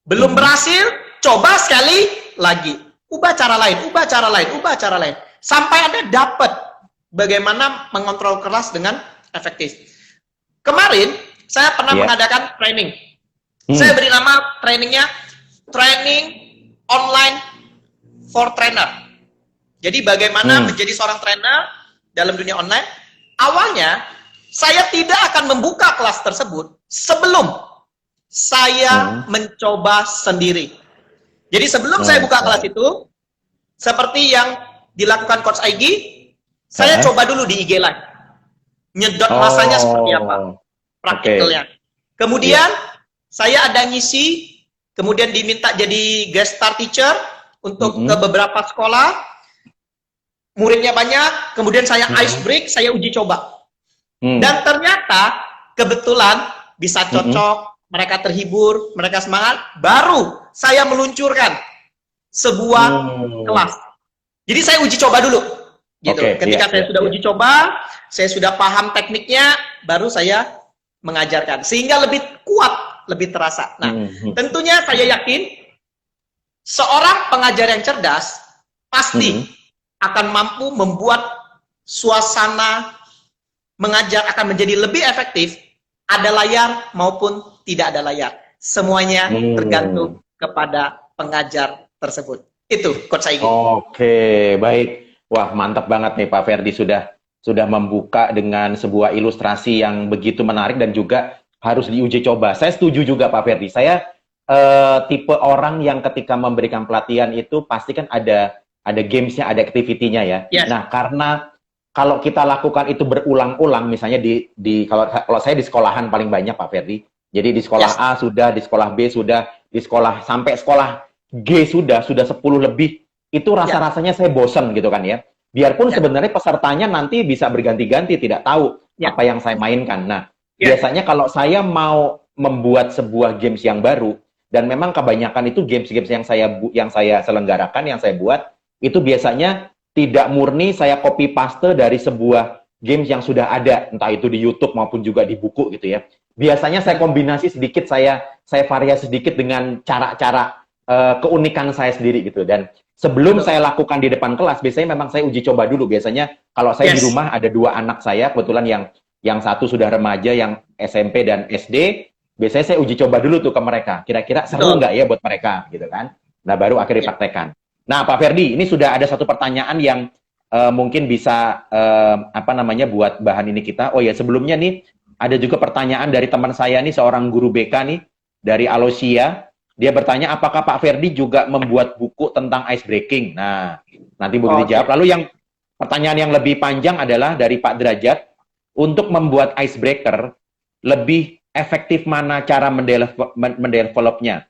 belum berhasil, coba sekali lagi. Ubah cara lain, ubah cara lain, ubah cara lain. Sampai Anda dapat bagaimana mengontrol kelas dengan efektif. Kemarin, saya pernah mengadakan training. Saya beri nama trainingnya, Training Online for Trainer. Jadi bagaimana menjadi seorang trainer dalam dunia online. Awalnya, saya tidak akan membuka kelas tersebut sebelum saya mencoba sendiri. Jadi sebelum saya buka kelas itu, seperti yang dilakukan Coach Aigi, saya coba dulu di IG Live. Nyedot masanya seperti apa, praktikalnya. Kemudian, saya ada ngisi, kemudian diminta jadi guest star teacher untuk ke beberapa sekolah. Muridnya banyak, kemudian saya ice break, saya uji coba. Dan ternyata, kebetulan bisa cocok, mereka terhibur, mereka semangat, baru saya meluncurkan sebuah kelas. Jadi saya uji coba dulu. Gitu. Ketika saya sudah uji coba, saya sudah paham tekniknya, baru saya mengajarkan. Sehingga lebih kuat, lebih terasa. Nah, tentunya saya yakin seorang pengajar yang cerdas pasti akan mampu membuat suasana mengajar akan menjadi lebih efektif, ada layar maupun tidak ada layar. Semuanya tergantung kepada pengajar tersebut. Itu Coach Aigi. Oke, baik. Wah, mantap banget nih Pak Ferdi sudah membuka dengan sebuah ilustrasi yang begitu menarik dan juga harus diuji coba. Saya setuju juga Pak Ferdi. Saya tipe orang yang ketika memberikan pelatihan itu pasti kan ada games-nya, ada activity-nya ya. Nah, karena kalau kita lakukan itu berulang-ulang, misalnya kalau saya di sekolahan paling banyak Pak Ferdi. Jadi di sekolah A sudah, di sekolah B sudah, di sekolah sampai sekolah G sudah 10 lebih. Itu rasa-rasanya saya bosen gitu kan ya. Biarpun sebenarnya pesertanya nanti bisa berganti-ganti, tidak tahu apa yang saya mainkan. Nah, biasanya kalau saya mau membuat sebuah games yang baru, dan memang kebanyakan itu games-games yang saya selenggarakan, yang saya buat, itu biasanya tidak murni saya copy paste dari sebuah games yang sudah ada, entah itu di YouTube maupun juga di buku gitu ya. Biasanya saya kombinasi sedikit, saya variasi sedikit dengan cara-cara keunikan saya sendiri gitu. Dan sebelum saya lakukan di depan kelas, biasanya memang saya uji coba dulu. Biasanya kalau saya di rumah ada 2 anak saya, kebetulan yang satu sudah remaja, yang SMP dan SD, biasanya saya uji coba dulu tuh ke mereka. Kira-kira seru nggak ya buat mereka, gitu kan? Nah, baru akhirnya praktekkan. Nah, Pak Ferdi, ini sudah ada satu pertanyaan yang mungkin bisa buat bahan ini kita. Oh ya, sebelumnya nih ada juga pertanyaan dari teman saya nih, seorang guru BK nih dari Alosia. Dia bertanya, apakah Pak Ferdi juga membuat buku tentang ice breaking? Nah, nanti boleh dijawab. Lalu yang pertanyaan yang lebih panjang adalah dari Pak Derajat, untuk membuat icebreaker, lebih efektif mana cara mendevelopnya?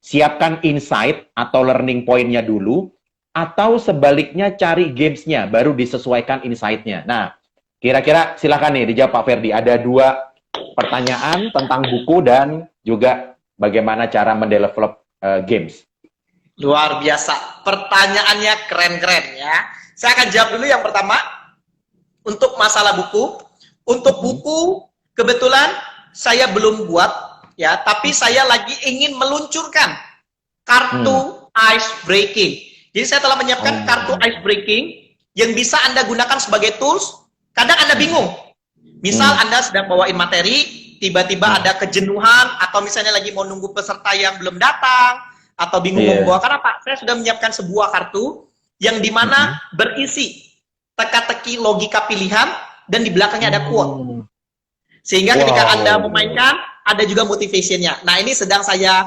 Siapkan insight atau learning point-nya dulu, atau sebaliknya cari games-nya, baru disesuaikan insight-nya. Nah, kira-kira silakan nih dijawab Pak Ferdi. Ada 2 pertanyaan tentang buku dan juga bagaimana cara mendevelop games. Luar biasa. Pertanyaannya keren-keren ya. Saya akan jawab dulu yang pertama. Untuk masalah buku. Untuk buku, kebetulan saya belum buat, ya, tapi saya lagi ingin meluncurkan kartu ice breaking. Jadi saya telah menyiapkan kartu ice breaking yang bisa Anda gunakan sebagai tools. Kadang Anda bingung. Misal Anda sedang bawain materi, tiba-tiba ada kejenuhan, atau misalnya lagi mau nunggu peserta yang belum datang, atau bingung mau membawakan apa. Saya sudah menyiapkan sebuah kartu yang dimana berisi teka-teki logika pilihan, dan di belakangnya ada quote. Sehingga ketika Anda Wow. memainkan, ada juga motivasinya. Nah, ini sedang saya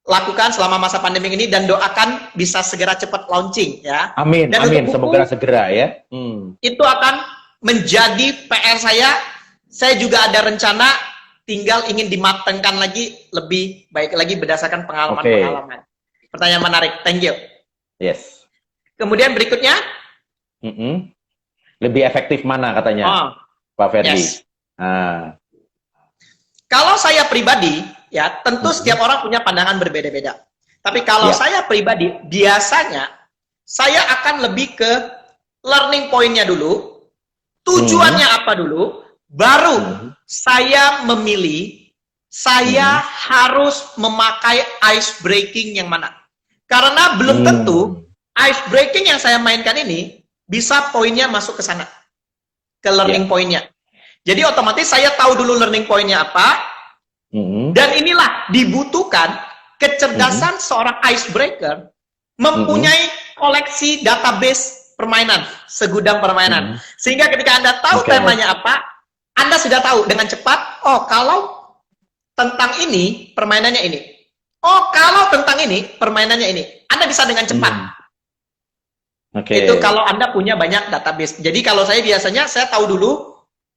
lakukan selama masa pandemi ini dan doakan bisa segera cepat launching ya. Amin, Dan amin. untuk buku Semoga segera ya. itu akan menjadi PR saya. Saya juga ada rencana, tinggal ingin dimatangkan lagi lebih baik lagi berdasarkan pengalaman-pengalaman. Pertanyaan menarik, thank you. Yes. Kemudian berikutnya, Lebih efektif mana katanya, Pak Ferdi? yes. Ah. Kalau saya pribadi, ya tentu setiap orang punya pandangan berbeda-beda. Tapi kalau saya pribadi, biasanya saya akan lebih ke learning point-nya dulu, tujuannya apa dulu, baru saya memilih, saya harus memakai ice breaking yang mana. Karena belum tentu ice breaking yang saya mainkan ini bisa poinnya masuk ke sana, ke learning point-nya. Jadi otomatis saya tahu dulu learning point-nya apa, dan inilah dibutuhkan kecerdasan seorang icebreaker mempunyai koleksi database permainan, segudang permainan. Sehingga ketika Anda tahu temanya apa, Anda sudah tahu dengan cepat, oh kalau tentang ini, permainannya ini. Oh kalau tentang ini, permainannya ini. Anda bisa dengan cepat. Itu kalau Anda punya banyak database. Jadi kalau saya biasanya, saya tahu dulu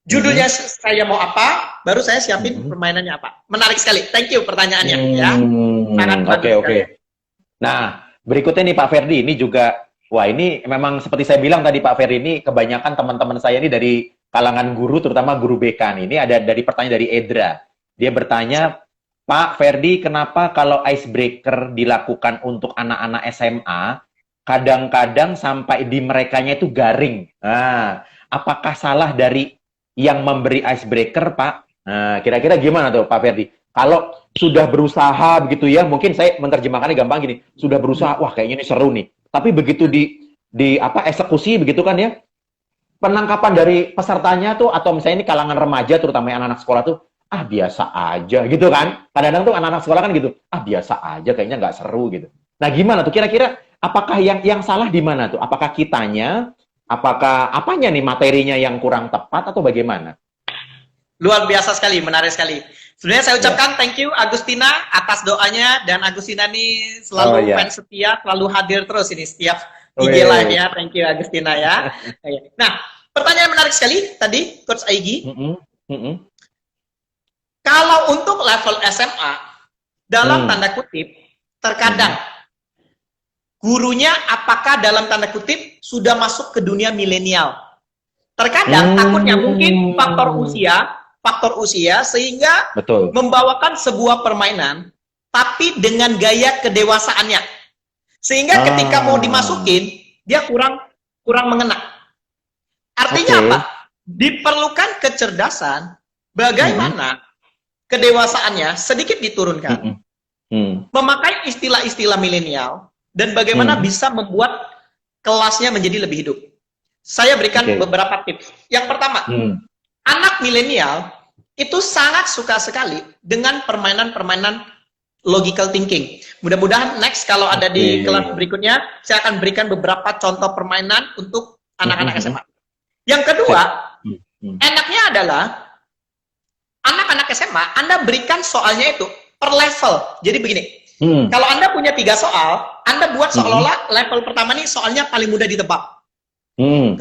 judulnya saya mau apa, baru saya siapin permainannya apa. Menarik sekali. Thank you pertanyaannya. Ya. Oke. Nah, berikutnya nih Pak Ferdi, ini juga, wah ini memang seperti saya bilang tadi Pak Ferdi, ini kebanyakan teman-teman saya ini dari kalangan guru, terutama guru BK nih. Ini ada dari pertanyaan dari Edra. Dia bertanya, Pak Ferdi, kenapa kalau icebreaker dilakukan untuk anak-anak SMA, kadang-kadang sampai di merekanya itu garing? Nah, apakah salah dari yang memberi icebreaker, Pak? Nah, kira-kira gimana tuh, Pak Ferdi? Kalau sudah berusaha begitu ya, mungkin saya menerjemahkannya gampang gini, sudah berusaha, wah kayaknya ini seru nih. Tapi begitu di eksekusi begitu kan ya, penangkapan dari pesertanya tuh, atau misalnya ini kalangan remaja, terutama anak-anak sekolah tuh, biasa aja gitu kan. Kadang-kadang tuh anak-anak sekolah kan gitu, biasa aja, kayaknya nggak seru gitu. Nah gimana tuh kira-kira, apakah yang salah di mana tuh? Apakah kitanya? Apakah apanya nih materinya yang kurang tepat atau bagaimana? Luar biasa sekali, menarik sekali. Sebenarnya saya ucapkan thank you Agustina atas doanya, dan Agustina nih selalu fans setia, selalu hadir terus ini setiap IG live ya. Thank you Agustina ya. Nah, pertanyaan menarik sekali tadi Coach Aigi. Kalau untuk level SMA, dalam tanda kutip, terkadang gurunya apakah dalam tanda kutip sudah masuk ke dunia milenial. Terkadang takutnya mungkin faktor usia sehingga membawakan sebuah permainan tapi dengan gaya kedewasaannya. Sehingga ketika mau dimasukin dia kurang mengena. Artinya apa? Diperlukan kecerdasan bagaimana kedewasaannya sedikit diturunkan. Memakai istilah-istilah milenial dan bagaimana bisa membuat kelasnya menjadi lebih hidup. Saya berikan beberapa tips. Yang pertama, anak milenial itu sangat suka sekali dengan permainan-permainan logical thinking. Mudah-mudahan next kalau ada di kelas berikutnya, saya akan berikan beberapa contoh permainan untuk anak-anak SMA. Yang kedua, enaknya adalah anak-anak SMA, Anda berikan soalnya itu per level. Jadi begini, kalau Anda punya 3 soal, Anda buat seolah-olah level pertama nih soalnya paling mudah ditebak.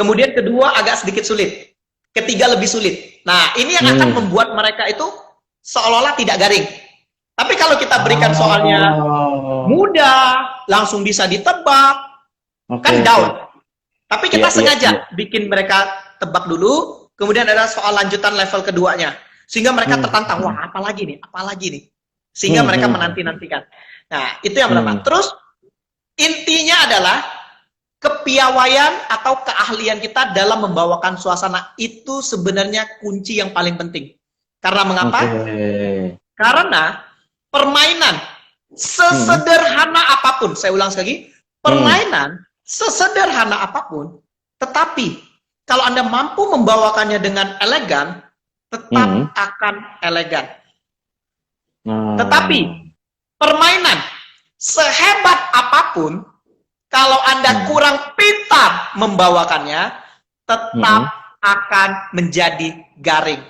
Kemudian kedua agak sedikit sulit. Ketiga lebih sulit. Nah, ini yang akan membuat mereka itu seolah-olah tidak garing. Tapi kalau kita berikan soalnya mudah, langsung bisa ditebak, kan down. Tapi kita sengaja bikin mereka tebak dulu, kemudian ada soal lanjutan level keduanya. Sehingga mereka tertantang, wah apalagi nih. Sehingga mereka menanti-nantikan. Nah, itu yang pertama. Terus, intinya adalah kepiawaian atau keahlian kita dalam membawakan suasana itu sebenarnya kunci yang paling penting. Karena mengapa? Karena permainan sesederhana apapun, saya ulang sekali lagi, permainan sesederhana apapun, tetapi kalau Anda mampu membawakannya dengan elegan, tetap akan elegan. Tetapi permainan sehebat apapun, kalau Anda kurang pintar membawakannya, tetap akan menjadi garing.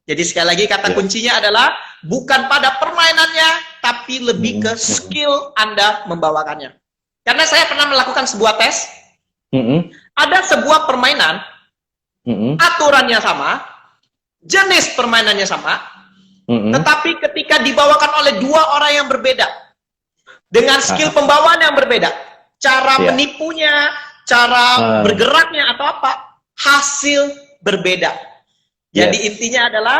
Jadi sekali lagi kata kuncinya adalah bukan pada permainannya, tapi lebih ke skill Anda membawakannya. Karena saya pernah melakukan sebuah tes, ada sebuah permainan, aturannya sama, jenis permainannya sama, tetapi ketika dibawakan oleh dua orang yang berbeda, dengan skill pembawaan yang berbeda, cara menipunya, cara bergeraknya atau apa, hasil berbeda. Jadi intinya adalah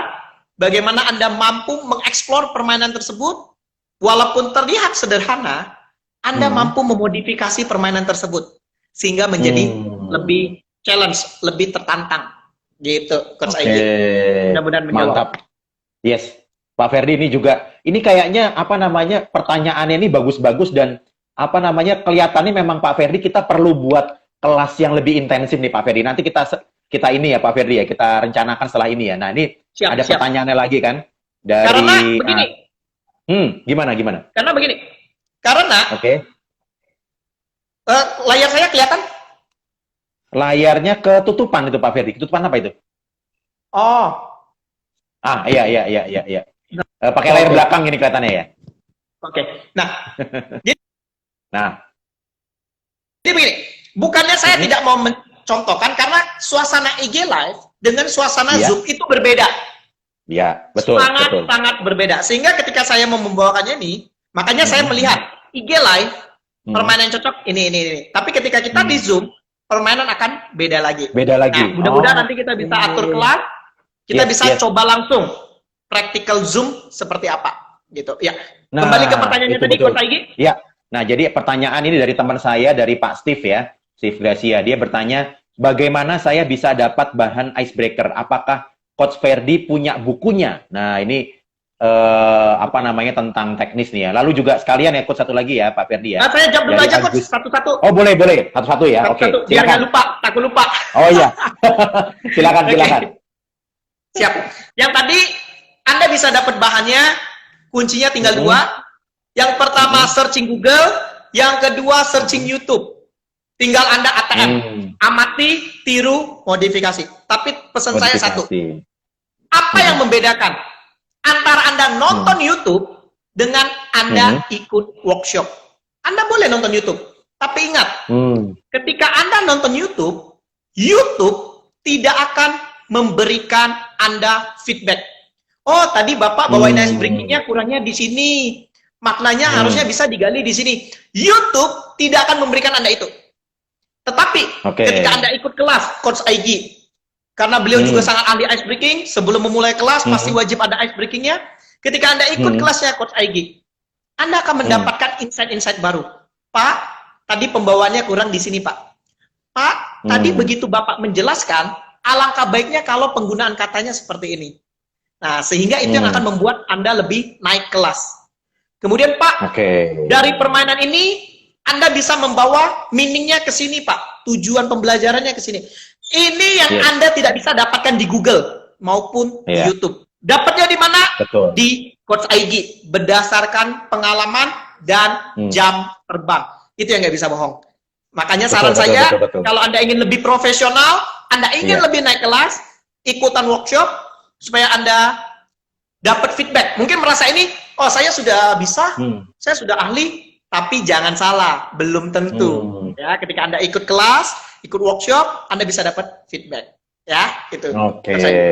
bagaimana Anda mampu mengeksplor permainan tersebut, walaupun terlihat sederhana, Anda mampu memodifikasi permainan tersebut sehingga menjadi lebih challenge, lebih tertantang. Gitu, Coach Aigi. Mudah-mudahan menjawab. Mantap. Yes, Pak Ferdi ini juga, ini kayaknya apa namanya pertanyaannya ini bagus-bagus dan apa namanya kelihatannya memang Pak Ferdi kita perlu buat kelas yang lebih intensif nih Pak Ferdi. Nanti kita ini ya Pak Ferdi ya, kita rencanakan setelah ini ya. Nah ini ada pertanyaannya lagi kan dari. Karena begini. Gimana? Karena begini. Karena. Layar saya kelihatan? Layarnya ketutupan itu Pak Ferdi. Ketutupan apa itu? Oh. Iya. Pakai layar belakang ini kelihatannya ya. Oke. Nah. Jadi begini. Bukannya saya tidak mau mencontohkan karena suasana IG Live dengan suasana Zoom itu berbeda. Iya, betul. Sangat berbeda. Sehingga ketika saya mau membawakannya ini, makanya saya melihat IG Live permainan cocok ini. Tapi ketika kita di Zoom, permainan akan beda lagi. Nah, mudah-mudahan nanti kita bisa atur kelas, kita bisa coba langsung practical Zoom seperti apa, gitu. Ya. Nah, kembali ke pertanyaannya tadi, Coach Aigi. Ya. Nah, jadi pertanyaan ini dari teman saya, dari Pak Steve ya, Steve Gracia. Dia bertanya, bagaimana saya bisa dapat bahan icebreaker? Apakah Coach Ferdi punya bukunya? Nah, ini apa namanya tentang teknis nih ya. Lalu juga sekalian ya Coach satu lagi ya Pak Ferdi ya. Nah, saya jawab dulu aja Coach satu-satu. Oh boleh satu-satu ya. Oke. Biar nggak lupa, takut lupa. Oh iya. silakan. Siap. Yang tadi Anda bisa dapat bahannya, kuncinya tinggal dua. Yang pertama searching Google, yang kedua searching YouTube. Tinggal Anda ATM, amati, tiru, modifikasi. Tapi pesan saya satu. Apa yang membedakan antara Anda nonton YouTube dengan Anda ikut workshop? Anda boleh nonton YouTube, tapi ingat, ketika Anda nonton YouTube, YouTube tidak akan memberikan Anda feedback. Oh, tadi Bapak bawain ice breaking-nya kurangnya di sini. Maknanya harusnya bisa digali di sini. YouTube tidak akan memberikan Anda itu. Tetapi ketika Anda ikut kelas Coach Aigi, karena beliau juga sangat ahli ice breaking, sebelum memulai kelas pasti wajib ada ice breaking-nya. Ketika Anda ikut kelasnya Coach Aigi, Anda akan mendapatkan insight-insight baru. Pak, tadi pembawaannya kurang di sini, Pak. Pak, tadi begitu Bapak menjelaskan, alangkah baiknya kalau penggunaan katanya seperti ini. Nah, sehingga itu yang akan membuat Anda lebih naik kelas. Kemudian Pak, dari permainan ini Anda bisa membawa meaningnya ke sini Pak, tujuan pembelajarannya ke sini. Ini yang Anda tidak bisa dapatkan di Google maupun di YouTube. Dapatnya di mana? Di Coach Aigi, berdasarkan pengalaman dan jam terbang. Itu yang nggak bisa bohong. Makanya saran saya, kalau Anda ingin lebih profesional, Anda ingin lebih naik kelas, ikutan workshop supaya Anda dapat feedback. Mungkin merasa ini, oh saya sudah bisa, saya sudah ahli, tapi jangan salah, belum tentu. Ya, ketika Anda ikut kelas, ikut workshop, Anda bisa dapat feedback. Ya, itu.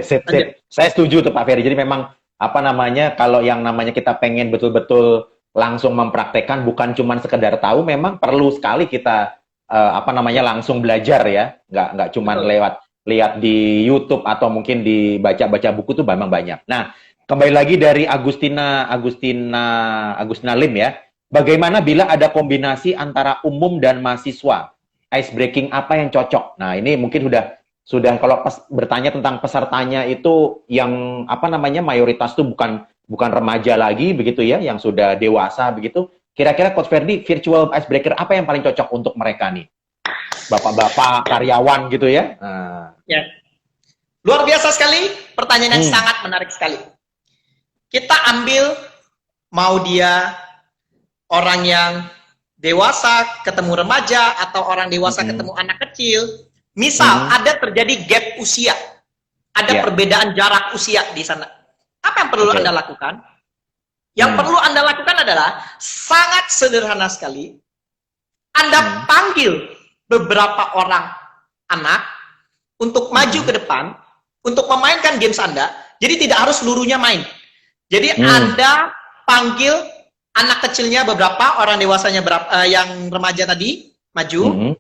Sip. Saya setuju tuh Pak Ferry. Jadi memang apa namanya, kalau yang namanya kita pengen betul-betul langsung mempraktekkan, bukan cuma sekedar tahu, memang perlu sekali kita apa namanya langsung belajar ya, nggak cuma lihat di YouTube atau mungkin dibaca-baca buku tuh memang banyak. Nah, kembali lagi dari Agustina Lim ya. Bagaimana bila ada kombinasi antara umum dan mahasiswa? Ice breaking apa yang cocok? Nah, ini mungkin sudah kalau bertanya tentang pesertanya itu yang apa namanya mayoritas tuh bukan remaja lagi begitu ya, yang sudah dewasa begitu. Kira-kira Coach Ferdi, virtual icebreaker apa yang paling cocok untuk mereka nih? Bapak-bapak, karyawan gitu ya? Ya. Luar biasa sekali, pertanyaan yang sangat menarik sekali. Kita ambil, mau dia orang yang dewasa ketemu remaja, atau orang dewasa ketemu anak kecil. Misal, ada terjadi gap usia. ada perbedaan jarak usia di sana. Apa yang perlu Anda lakukan? Yang perlu Anda lakukan adalah sangat sederhana sekali. Anda panggil beberapa orang anak untuk maju ke depan, untuk memainkan games Anda. Jadi tidak harus seluruhnya main. Jadi Anda panggil anak kecilnya beberapa, orang dewasanya berapa, yang remaja tadi, maju,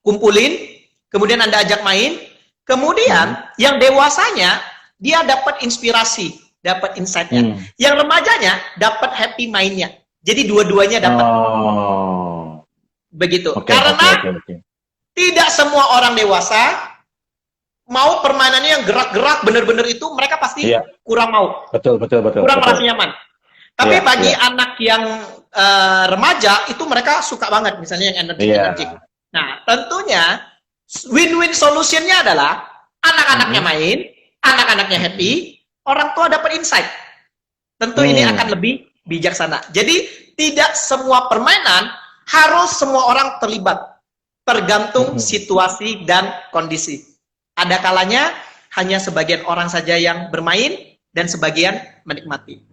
kumpulin, kemudian Anda ajak main. Kemudian yang dewasanya dia dapat inspirasi, dapat insight-nya. Yang remajanya dapat happy mainnya. Jadi dua-duanya dapat. Begitu. Karena tidak semua orang dewasa mau permainannya yang gerak-gerak bener-bener itu, mereka pasti kurang mau. Betul. Kurang merasa nyaman. Tapi bagi anak yang remaja itu mereka suka banget, misalnya yang energi. Nah, tentunya win-win solutionnya adalah anak-anaknya main, anak-anaknya happy, orang tua dapat insight. Tentu ini akan lebih bijaksana. Jadi tidak semua permainan harus semua orang terlibat. Tergantung situasi dan kondisi. Ada kalanya hanya sebagian orang saja yang bermain dan sebagian menikmati.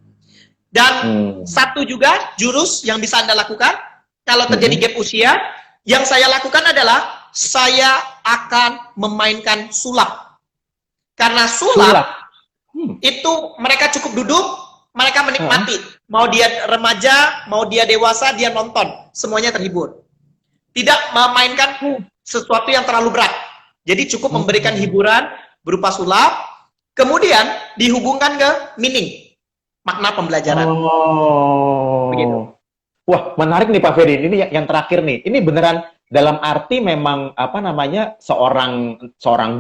Dan satu juga jurus yang bisa Anda lakukan kalau terjadi gap usia, yang saya lakukan adalah saya akan memainkan sulap. Karena sulap itu mereka cukup duduk, mereka menikmati. Mau dia remaja, mau dia dewasa, dia nonton. Semuanya terhibur. Tidak memainkan sesuatu yang terlalu berat. Jadi cukup memberikan hiburan berupa sulap, kemudian dihubungkan ke meaning, makna pembelajaran. Begitu. Wah, menarik nih Pak Ferdi. Ini yang terakhir nih. Ini beneran dalam arti memang apa namanya seorang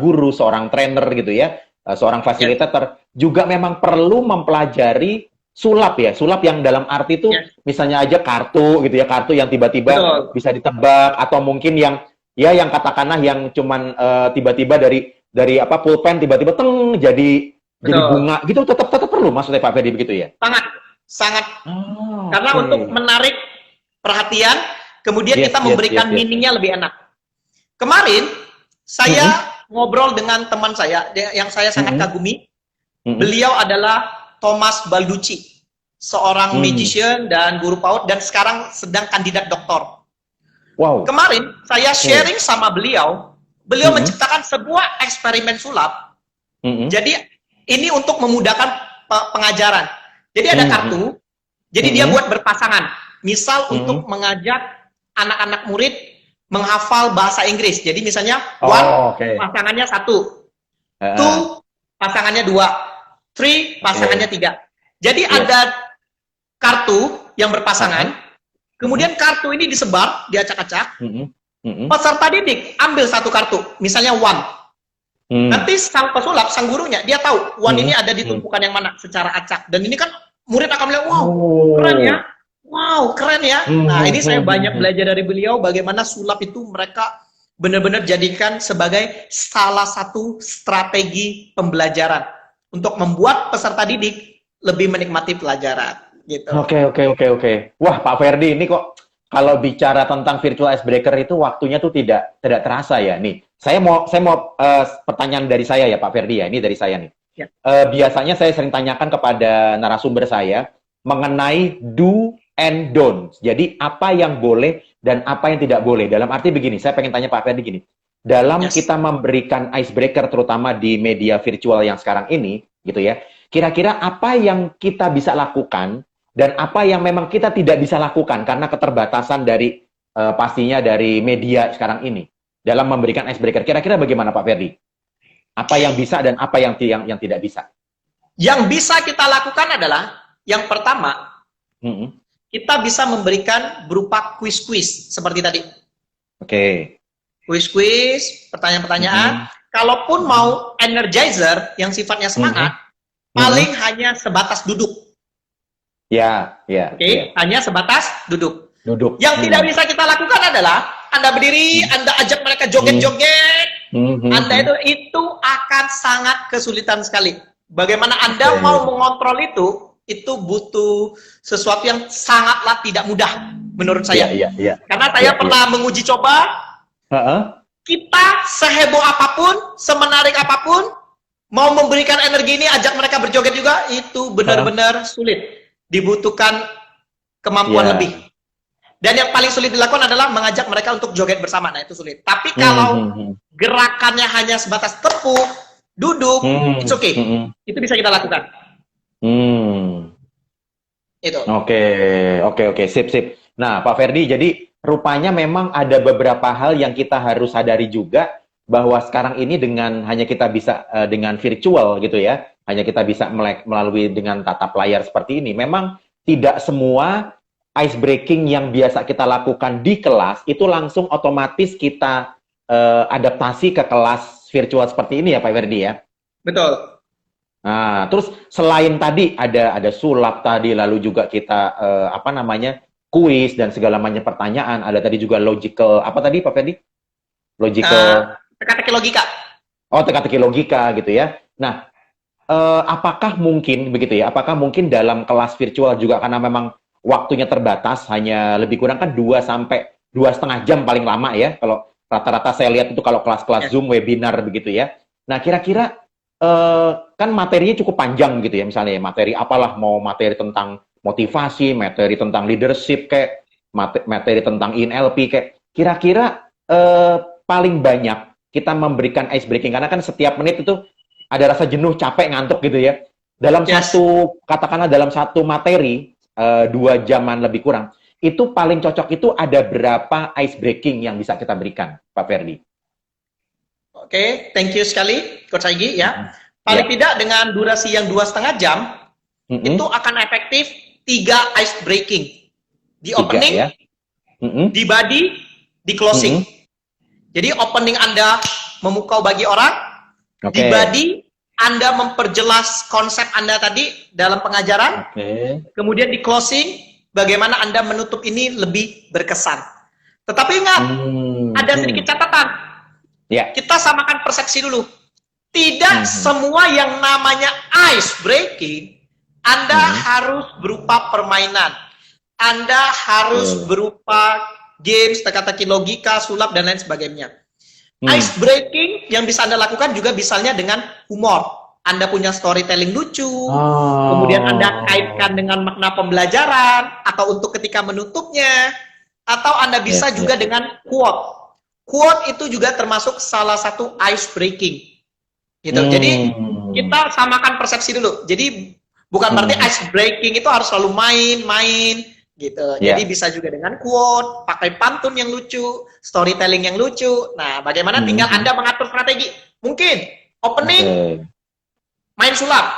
guru, seorang trainer gitu ya, seorang fasilitator juga memang perlu mempelajari sulap ya. Sulap yang dalam arti itu misalnya aja kartu gitu ya, kartu yang tiba-tiba bisa ditebak, atau mungkin yang katakanlah yang cuman tiba-tiba dari apa pulpen tiba-tiba jadi bunga gitu, tetap perlu maksudnya Pak Ferdi begitu ya? Sangat. Karena untuk menarik perhatian, kemudian kita memberikan meaningnya lebih enak. Kemarin saya ngobrol dengan teman saya yang saya sangat kagumi. Beliau adalah Thomas Balducci, seorang magician dan guru PAUD, dan sekarang sedang kandidat doktor. Wow. Kemarin saya sharing sama beliau menciptakan sebuah eksperimen sulap. Jadi ini untuk memudahkan pengajaran. Jadi ada kartu, jadi dia buat berpasangan. Misal untuk mengajak anak-anak murid menghafal bahasa Inggris. Jadi misalnya pasangannya 1, 2 pasangannya 2, 3 pasangannya 3. Jadi ada kartu yang berpasangan, kemudian kartu ini disebar, diacak-acak. Peserta didik ambil satu kartu, misalnya 1. Nanti sang pesulap, sang gurunya, dia tahu 1 ini ada di tumpukan yang mana secara acak. Dan ini kan murid akan bilang, wow, keren ya. Wow, keren ya. Nah, ini saya banyak belajar dari beliau bagaimana sulap itu mereka benar-benar jadikan sebagai salah satu strategi pembelajaran untuk membuat peserta didik lebih menikmati pelajaran. Gitu. Oke. Wah, Pak Ferdi, ini kok kalau bicara tentang virtual icebreaker itu waktunya tuh tidak terasa ya. Nih, saya mau pertanyaan dari saya ya Pak Ferdi ya. Ini dari saya nih. Biasanya saya sering tanyakan kepada narasumber saya mengenai do and don't. Jadi apa yang boleh dan apa yang tidak boleh. Dalam arti begini, saya pengen tanya Pak Ferdi gini. Dalam kita memberikan icebreaker terutama di media virtual yang sekarang ini, gitu ya. Kira-kira apa yang kita bisa lakukan dan apa yang memang kita tidak bisa lakukan karena keterbatasan dari pastinya dari media sekarang ini dalam memberikan icebreaker. Kira-kira bagaimana Pak Ferdi? Apa yang bisa dan apa yang tidak bisa? Yang bisa kita lakukan adalah yang pertama, kita bisa memberikan berupa kuis-kuis seperti tadi. Kuis-kuis, pertanyaan-pertanyaan. Kalaupun mau energizer yang sifatnya semangat, paling hanya sebatas duduk. Hanya sebatas duduk. Yang tidak bisa kita lakukan adalah Anda berdiri, Anda ajak mereka joget-joget. Anda itu akan sangat kesulitan sekali. Bagaimana Anda mau mengontrol itu butuh sesuatu yang sangatlah tidak mudah menurut saya. Karena saya pernah menguji coba. Kita seheboh apapun, semenarik apapun, mau memberikan energi ini, ajak mereka berjoget juga, itu benar-benar sulit. Dibutuhkan kemampuan lebih. Dan yang paling sulit dilakukan adalah mengajak mereka untuk joget bersama. Nah, itu sulit. Tapi kalau gerakannya hanya sebatas tepuk, duduk, it's okay. Itu bisa kita lakukan. Itu. Oke. Sip. Nah, Pak Ferdi, jadi rupanya memang ada beberapa hal yang kita harus sadari juga, bahwa sekarang ini dengan hanya kita bisa dengan virtual gitu ya, hanya kita bisa melalui dengan tatap layar seperti ini, memang tidak semua ice breaking yang biasa kita lakukan di kelas itu langsung otomatis kita adaptasi ke kelas virtual seperti ini ya Pak Ferdi ya? Betul. Nah, terus selain tadi ada sulap tadi, lalu juga kita kuis dan segala macam pertanyaan, ada tadi juga logical, apa tadi Pak Ferdi? Logical... teka-teki logika. Oh, teka-teki logika gitu ya. Nah, apakah mungkin begitu ya? Apakah mungkin dalam kelas virtual juga karena memang waktunya terbatas, hanya lebih kurang kan 2 sampai 2,5 jam paling lama ya. Kalau rata-rata saya lihat itu kalau kelas-kelas Zoom, webinar begitu ya. Nah, kira-kira kan materinya cukup panjang gitu ya. Misalnya materi apalah, mau materi tentang motivasi, materi tentang leadership kayak materi tentang NLP kayak. Kira-kira paling banyak kita memberikan ice breaking, karena kan setiap menit itu ada rasa jenuh, capek, ngantuk gitu ya. Dalam katakanlah dalam satu materi, 2 jaman lebih kurang, itu paling cocok itu ada berapa ice breaking yang bisa kita berikan, Pak Ferdi? Oke, thank you sekali, Coach Aigi ya. Paling tidak dengan durasi yang 2,5 jam, itu akan efektif 3 ice breaking. Di opening, di body, di closing. Jadi opening Anda memukau bagi orang, di body Anda memperjelas konsep Anda tadi dalam pengajaran, kemudian di closing bagaimana Anda menutup ini lebih berkesan. Tetapi ingat, ada sedikit catatan. Kita samakan persepsi dulu. Tidak semua yang namanya ice breaking Anda harus berupa permainan. Anda harus berupa games, teka-teki logika, sulap, dan lain sebagainya. Ice breaking yang bisa Anda lakukan juga misalnya dengan humor. Anda punya storytelling lucu, kemudian Anda kaitkan dengan makna pembelajaran, atau untuk ketika menutupnya, atau Anda bisa juga dengan quote. Quote itu juga termasuk salah satu ice breaking. Gitu. Jadi kita samakan persepsi dulu. Jadi bukan berarti ice breaking itu harus selalu main-main. Gitu. Jadi bisa juga dengan quote, pakai pantun yang lucu, storytelling yang lucu. Nah, bagaimana tinggal Anda mengatur strategi. Mungkin opening main sulap.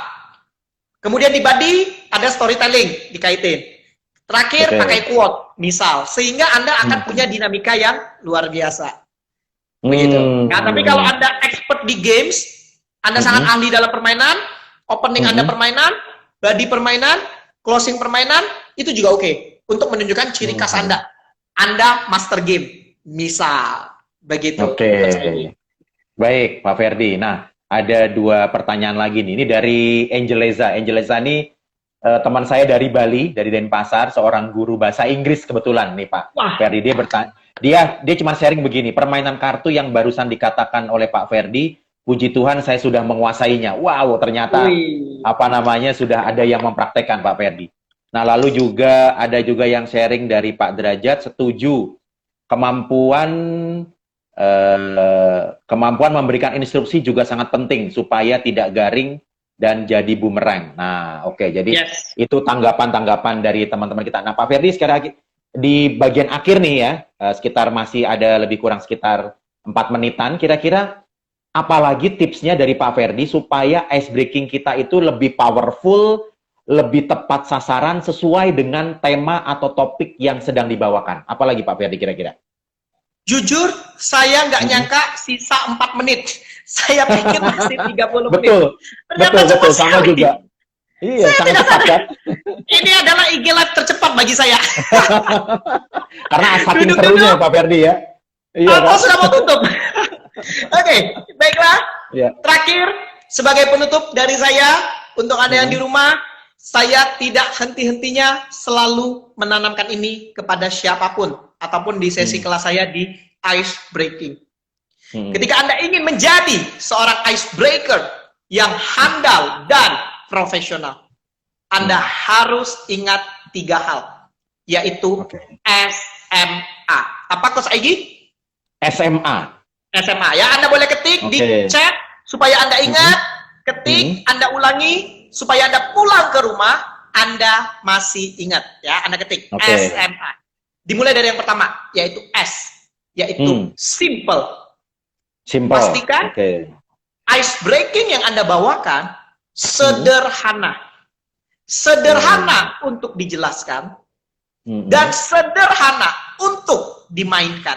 Kemudian di body ada storytelling dikaitin. Terakhir pakai quote, misal, sehingga Anda akan punya dinamika yang luar biasa. Begitu. Nah, tapi kalau Anda expert di games, Anda sangat ahli dalam permainan, opening Anda permainan, body permainan, closing permainan, itu juga oke. Untuk menunjukkan ciri khas Anda. Anda master game. Misal. Begitu. Baik, Pak Ferdi. Nah, ada 2 pertanyaan lagi nih. Ini dari Angeleza. Angeleza ini teman saya dari Bali, dari Denpasar, seorang guru bahasa Inggris kebetulan nih Pak Ferdi. Dia bertanya, dia cuma sharing begini, permainan kartu yang barusan dikatakan oleh Pak Ferdi, puji Tuhan saya sudah menguasainya. Wow, ternyata sudah ada yang mempraktekkan Pak Ferdi. Nah, lalu juga ada juga yang sharing dari Pak Derajat, setuju kemampuan memberikan instruksi juga sangat penting supaya tidak garing dan jadi bumerang. Nah, jadi itu tanggapan-tanggapan dari teman-teman kita. Nah, Pak Ferdi sekali lagi di bagian akhir nih ya, sekitar masih ada lebih kurang sekitar 4 menitan, kira-kira apalagi tipsnya dari Pak Ferdi supaya ice breaking kita itu lebih powerful, lebih tepat sasaran sesuai dengan tema atau topik yang sedang dibawakan. Apalagi Pak Ferdi kira-kira? Jujur, saya nggak nyangka sisa 4 menit. Saya pikir masih 30 menit. Betul, sama juga. Iya, sangat cepat kan? Ini adalah IG Live tercepat bagi saya. Karena saking serunya Pak Ferdi ya. Iya, sudah mau tutup. Oke, baiklah. Terakhir, sebagai penutup dari saya, untuk Anda yang di rumah, saya tidak henti-hentinya selalu menanamkan ini kepada siapapun, ataupun di sesi kelas saya di ice breaking. Ketika Anda ingin menjadi seorang ice breaker, yang handal dan profesional, Anda harus ingat 3 hal, yaitu SMA. Apa Coach Aigi? SMA. SMA ya, Anda boleh ketik di chat supaya Anda ingat, ketik, Anda ulangi supaya Anda pulang ke rumah Anda masih ingat ya, Anda ketik SMA. Dimulai dari yang pertama, yaitu S, yaitu simple. Pastikan ice breaking yang Anda bawakan sederhana. Sederhana untuk dijelaskan dan sederhana untuk dimainkan.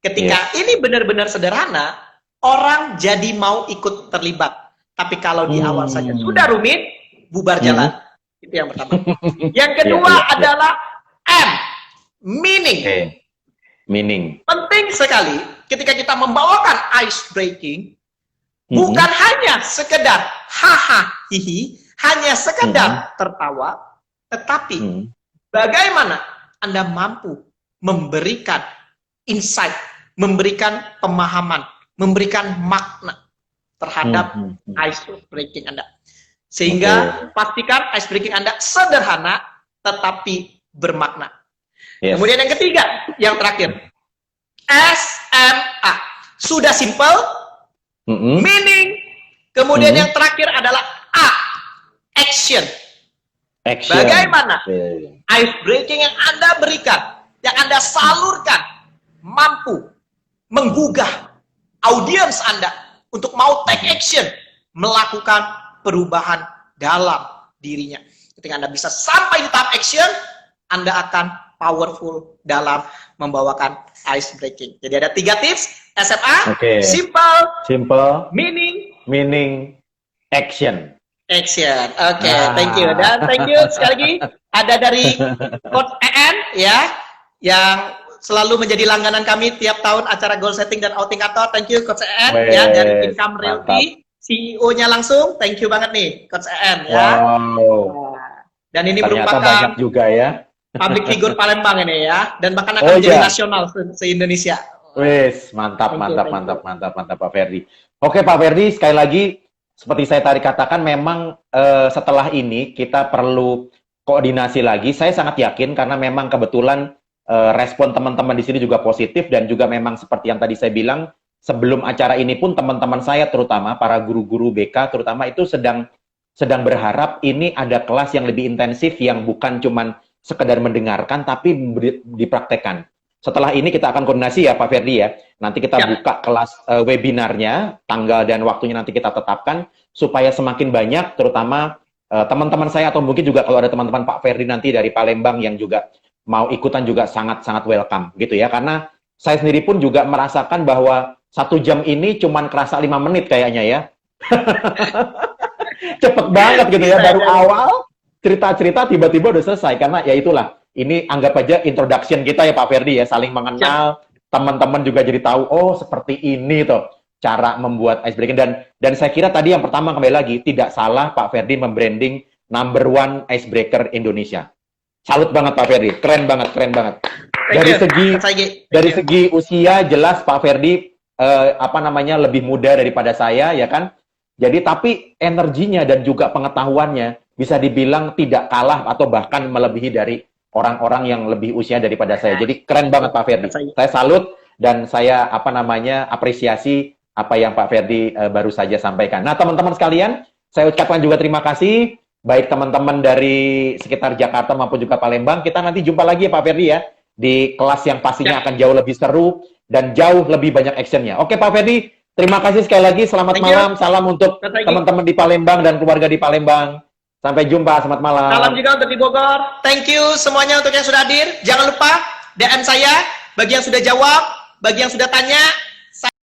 Ketika ini benar-benar sederhana, orang jadi mau ikut terlibat. Tapi kalau di awal saja sudah rumit, bubar jalan. Itu yang pertama. Yang kedua adalah M, meaning. Meaning. Penting sekali ketika kita membawakan ice breaking, bukan hanya sekedar haha hihi, hanya sekedar tertawa, tetapi bagaimana Anda mampu memberikan insight, memberikan pemahaman, memberikan makna terhadap ice breaking Anda. Sehingga pastikan ice breaking Anda sederhana tetapi bermakna. Kemudian yang ketiga, yang terakhir, SMA. Sudah simple, meaning, kemudian yang terakhir adalah A, action. Bagaimana ice breaking yang Anda berikan, yang Anda salurkan, mampu menggugah audiens Anda untuk mau take action, melakukan perubahan dalam dirinya. Ketika Anda bisa sampai di tahap action, Anda akan powerful dalam membawakan ice breaking. Jadi ada 3 tips, SMA, simple, meaning, action. Oke, thank you. Dan thank you sekali lagi ada dari Coach EN ya, yang selalu menjadi langganan kami tiap tahun acara goal setting dan outing kantor. Thank you Coach EN ya, dari Income Realty, CEO-nya langsung. Thank you banget nih Coach EN ya. Dan ini ternyata merupakan banyak juga ya. public figure Palembang ini ya, dan bahkan akan menjadi nasional se-Indonesia. Wes, mantap Pak Ferdi. Oke Pak Ferdi, sekali lagi seperti saya tadi katakan, memang setelah ini kita perlu koordinasi lagi. Saya sangat yakin karena memang kebetulan respon teman-teman di sini juga positif, dan juga memang seperti yang tadi saya bilang, sebelum acara ini pun teman-teman saya terutama para guru-guru BK terutama itu sedang berharap ini ada kelas yang lebih intensif, yang bukan cuman sekedar mendengarkan tapi dipraktekkan. Setelah ini kita akan koordinasi ya Pak Ferdi ya. Nanti kita buka kelas webinarnya, tanggal dan waktunya nanti kita tetapkan supaya semakin banyak, terutama teman-teman saya atau mungkin juga kalau ada teman-teman Pak Ferdi nanti dari Palembang yang juga mau ikutan juga sangat-sangat welcome gitu ya. Karena saya sendiri pun juga merasakan bahwa 1 jam ini cuman kerasa 5 menit kayaknya ya. Cepet banget gitu ya, baru awal cerita-cerita tiba-tiba udah selesai. Karena ya itulah, ini anggap aja introduction kita ya Pak Ferdi ya, saling mengenal, teman-teman juga jadi tahu, oh seperti ini tuh cara membuat ice breaking. Dan saya kira tadi yang pertama, kembali lagi, tidak salah Pak Ferdi membranding #1 icebreaker Indonesia. Salut banget Pak Ferdi, keren banget. Dari segi usia jelas Pak Ferdi lebih muda daripada saya ya kan. Jadi tapi energinya dan juga pengetahuannya bisa dibilang tidak kalah atau bahkan melebihi dari orang-orang yang lebih usia daripada saya. Jadi keren banget Pak Ferdi. Saya salut dan saya apresiasi apa yang Pak Ferdi baru saja sampaikan. Nah, teman-teman sekalian, saya ucapkan juga terima kasih baik teman-teman dari sekitar Jakarta maupun juga Palembang. Kita nanti jumpa lagi ya Pak Ferdi ya di kelas yang pastinya akan jauh lebih seru dan jauh lebih banyak actionnya. Oke Pak Ferdi, terima kasih sekali lagi. Selamat malam. Salam untuk teman-teman di Palembang dan keluarga di Palembang. Sampai jumpa, selamat malam. Salam juga untuk di Bogor. Thank you semuanya untuk yang sudah hadir. Jangan lupa DM saya bagi yang sudah jawab, bagi yang sudah tanya.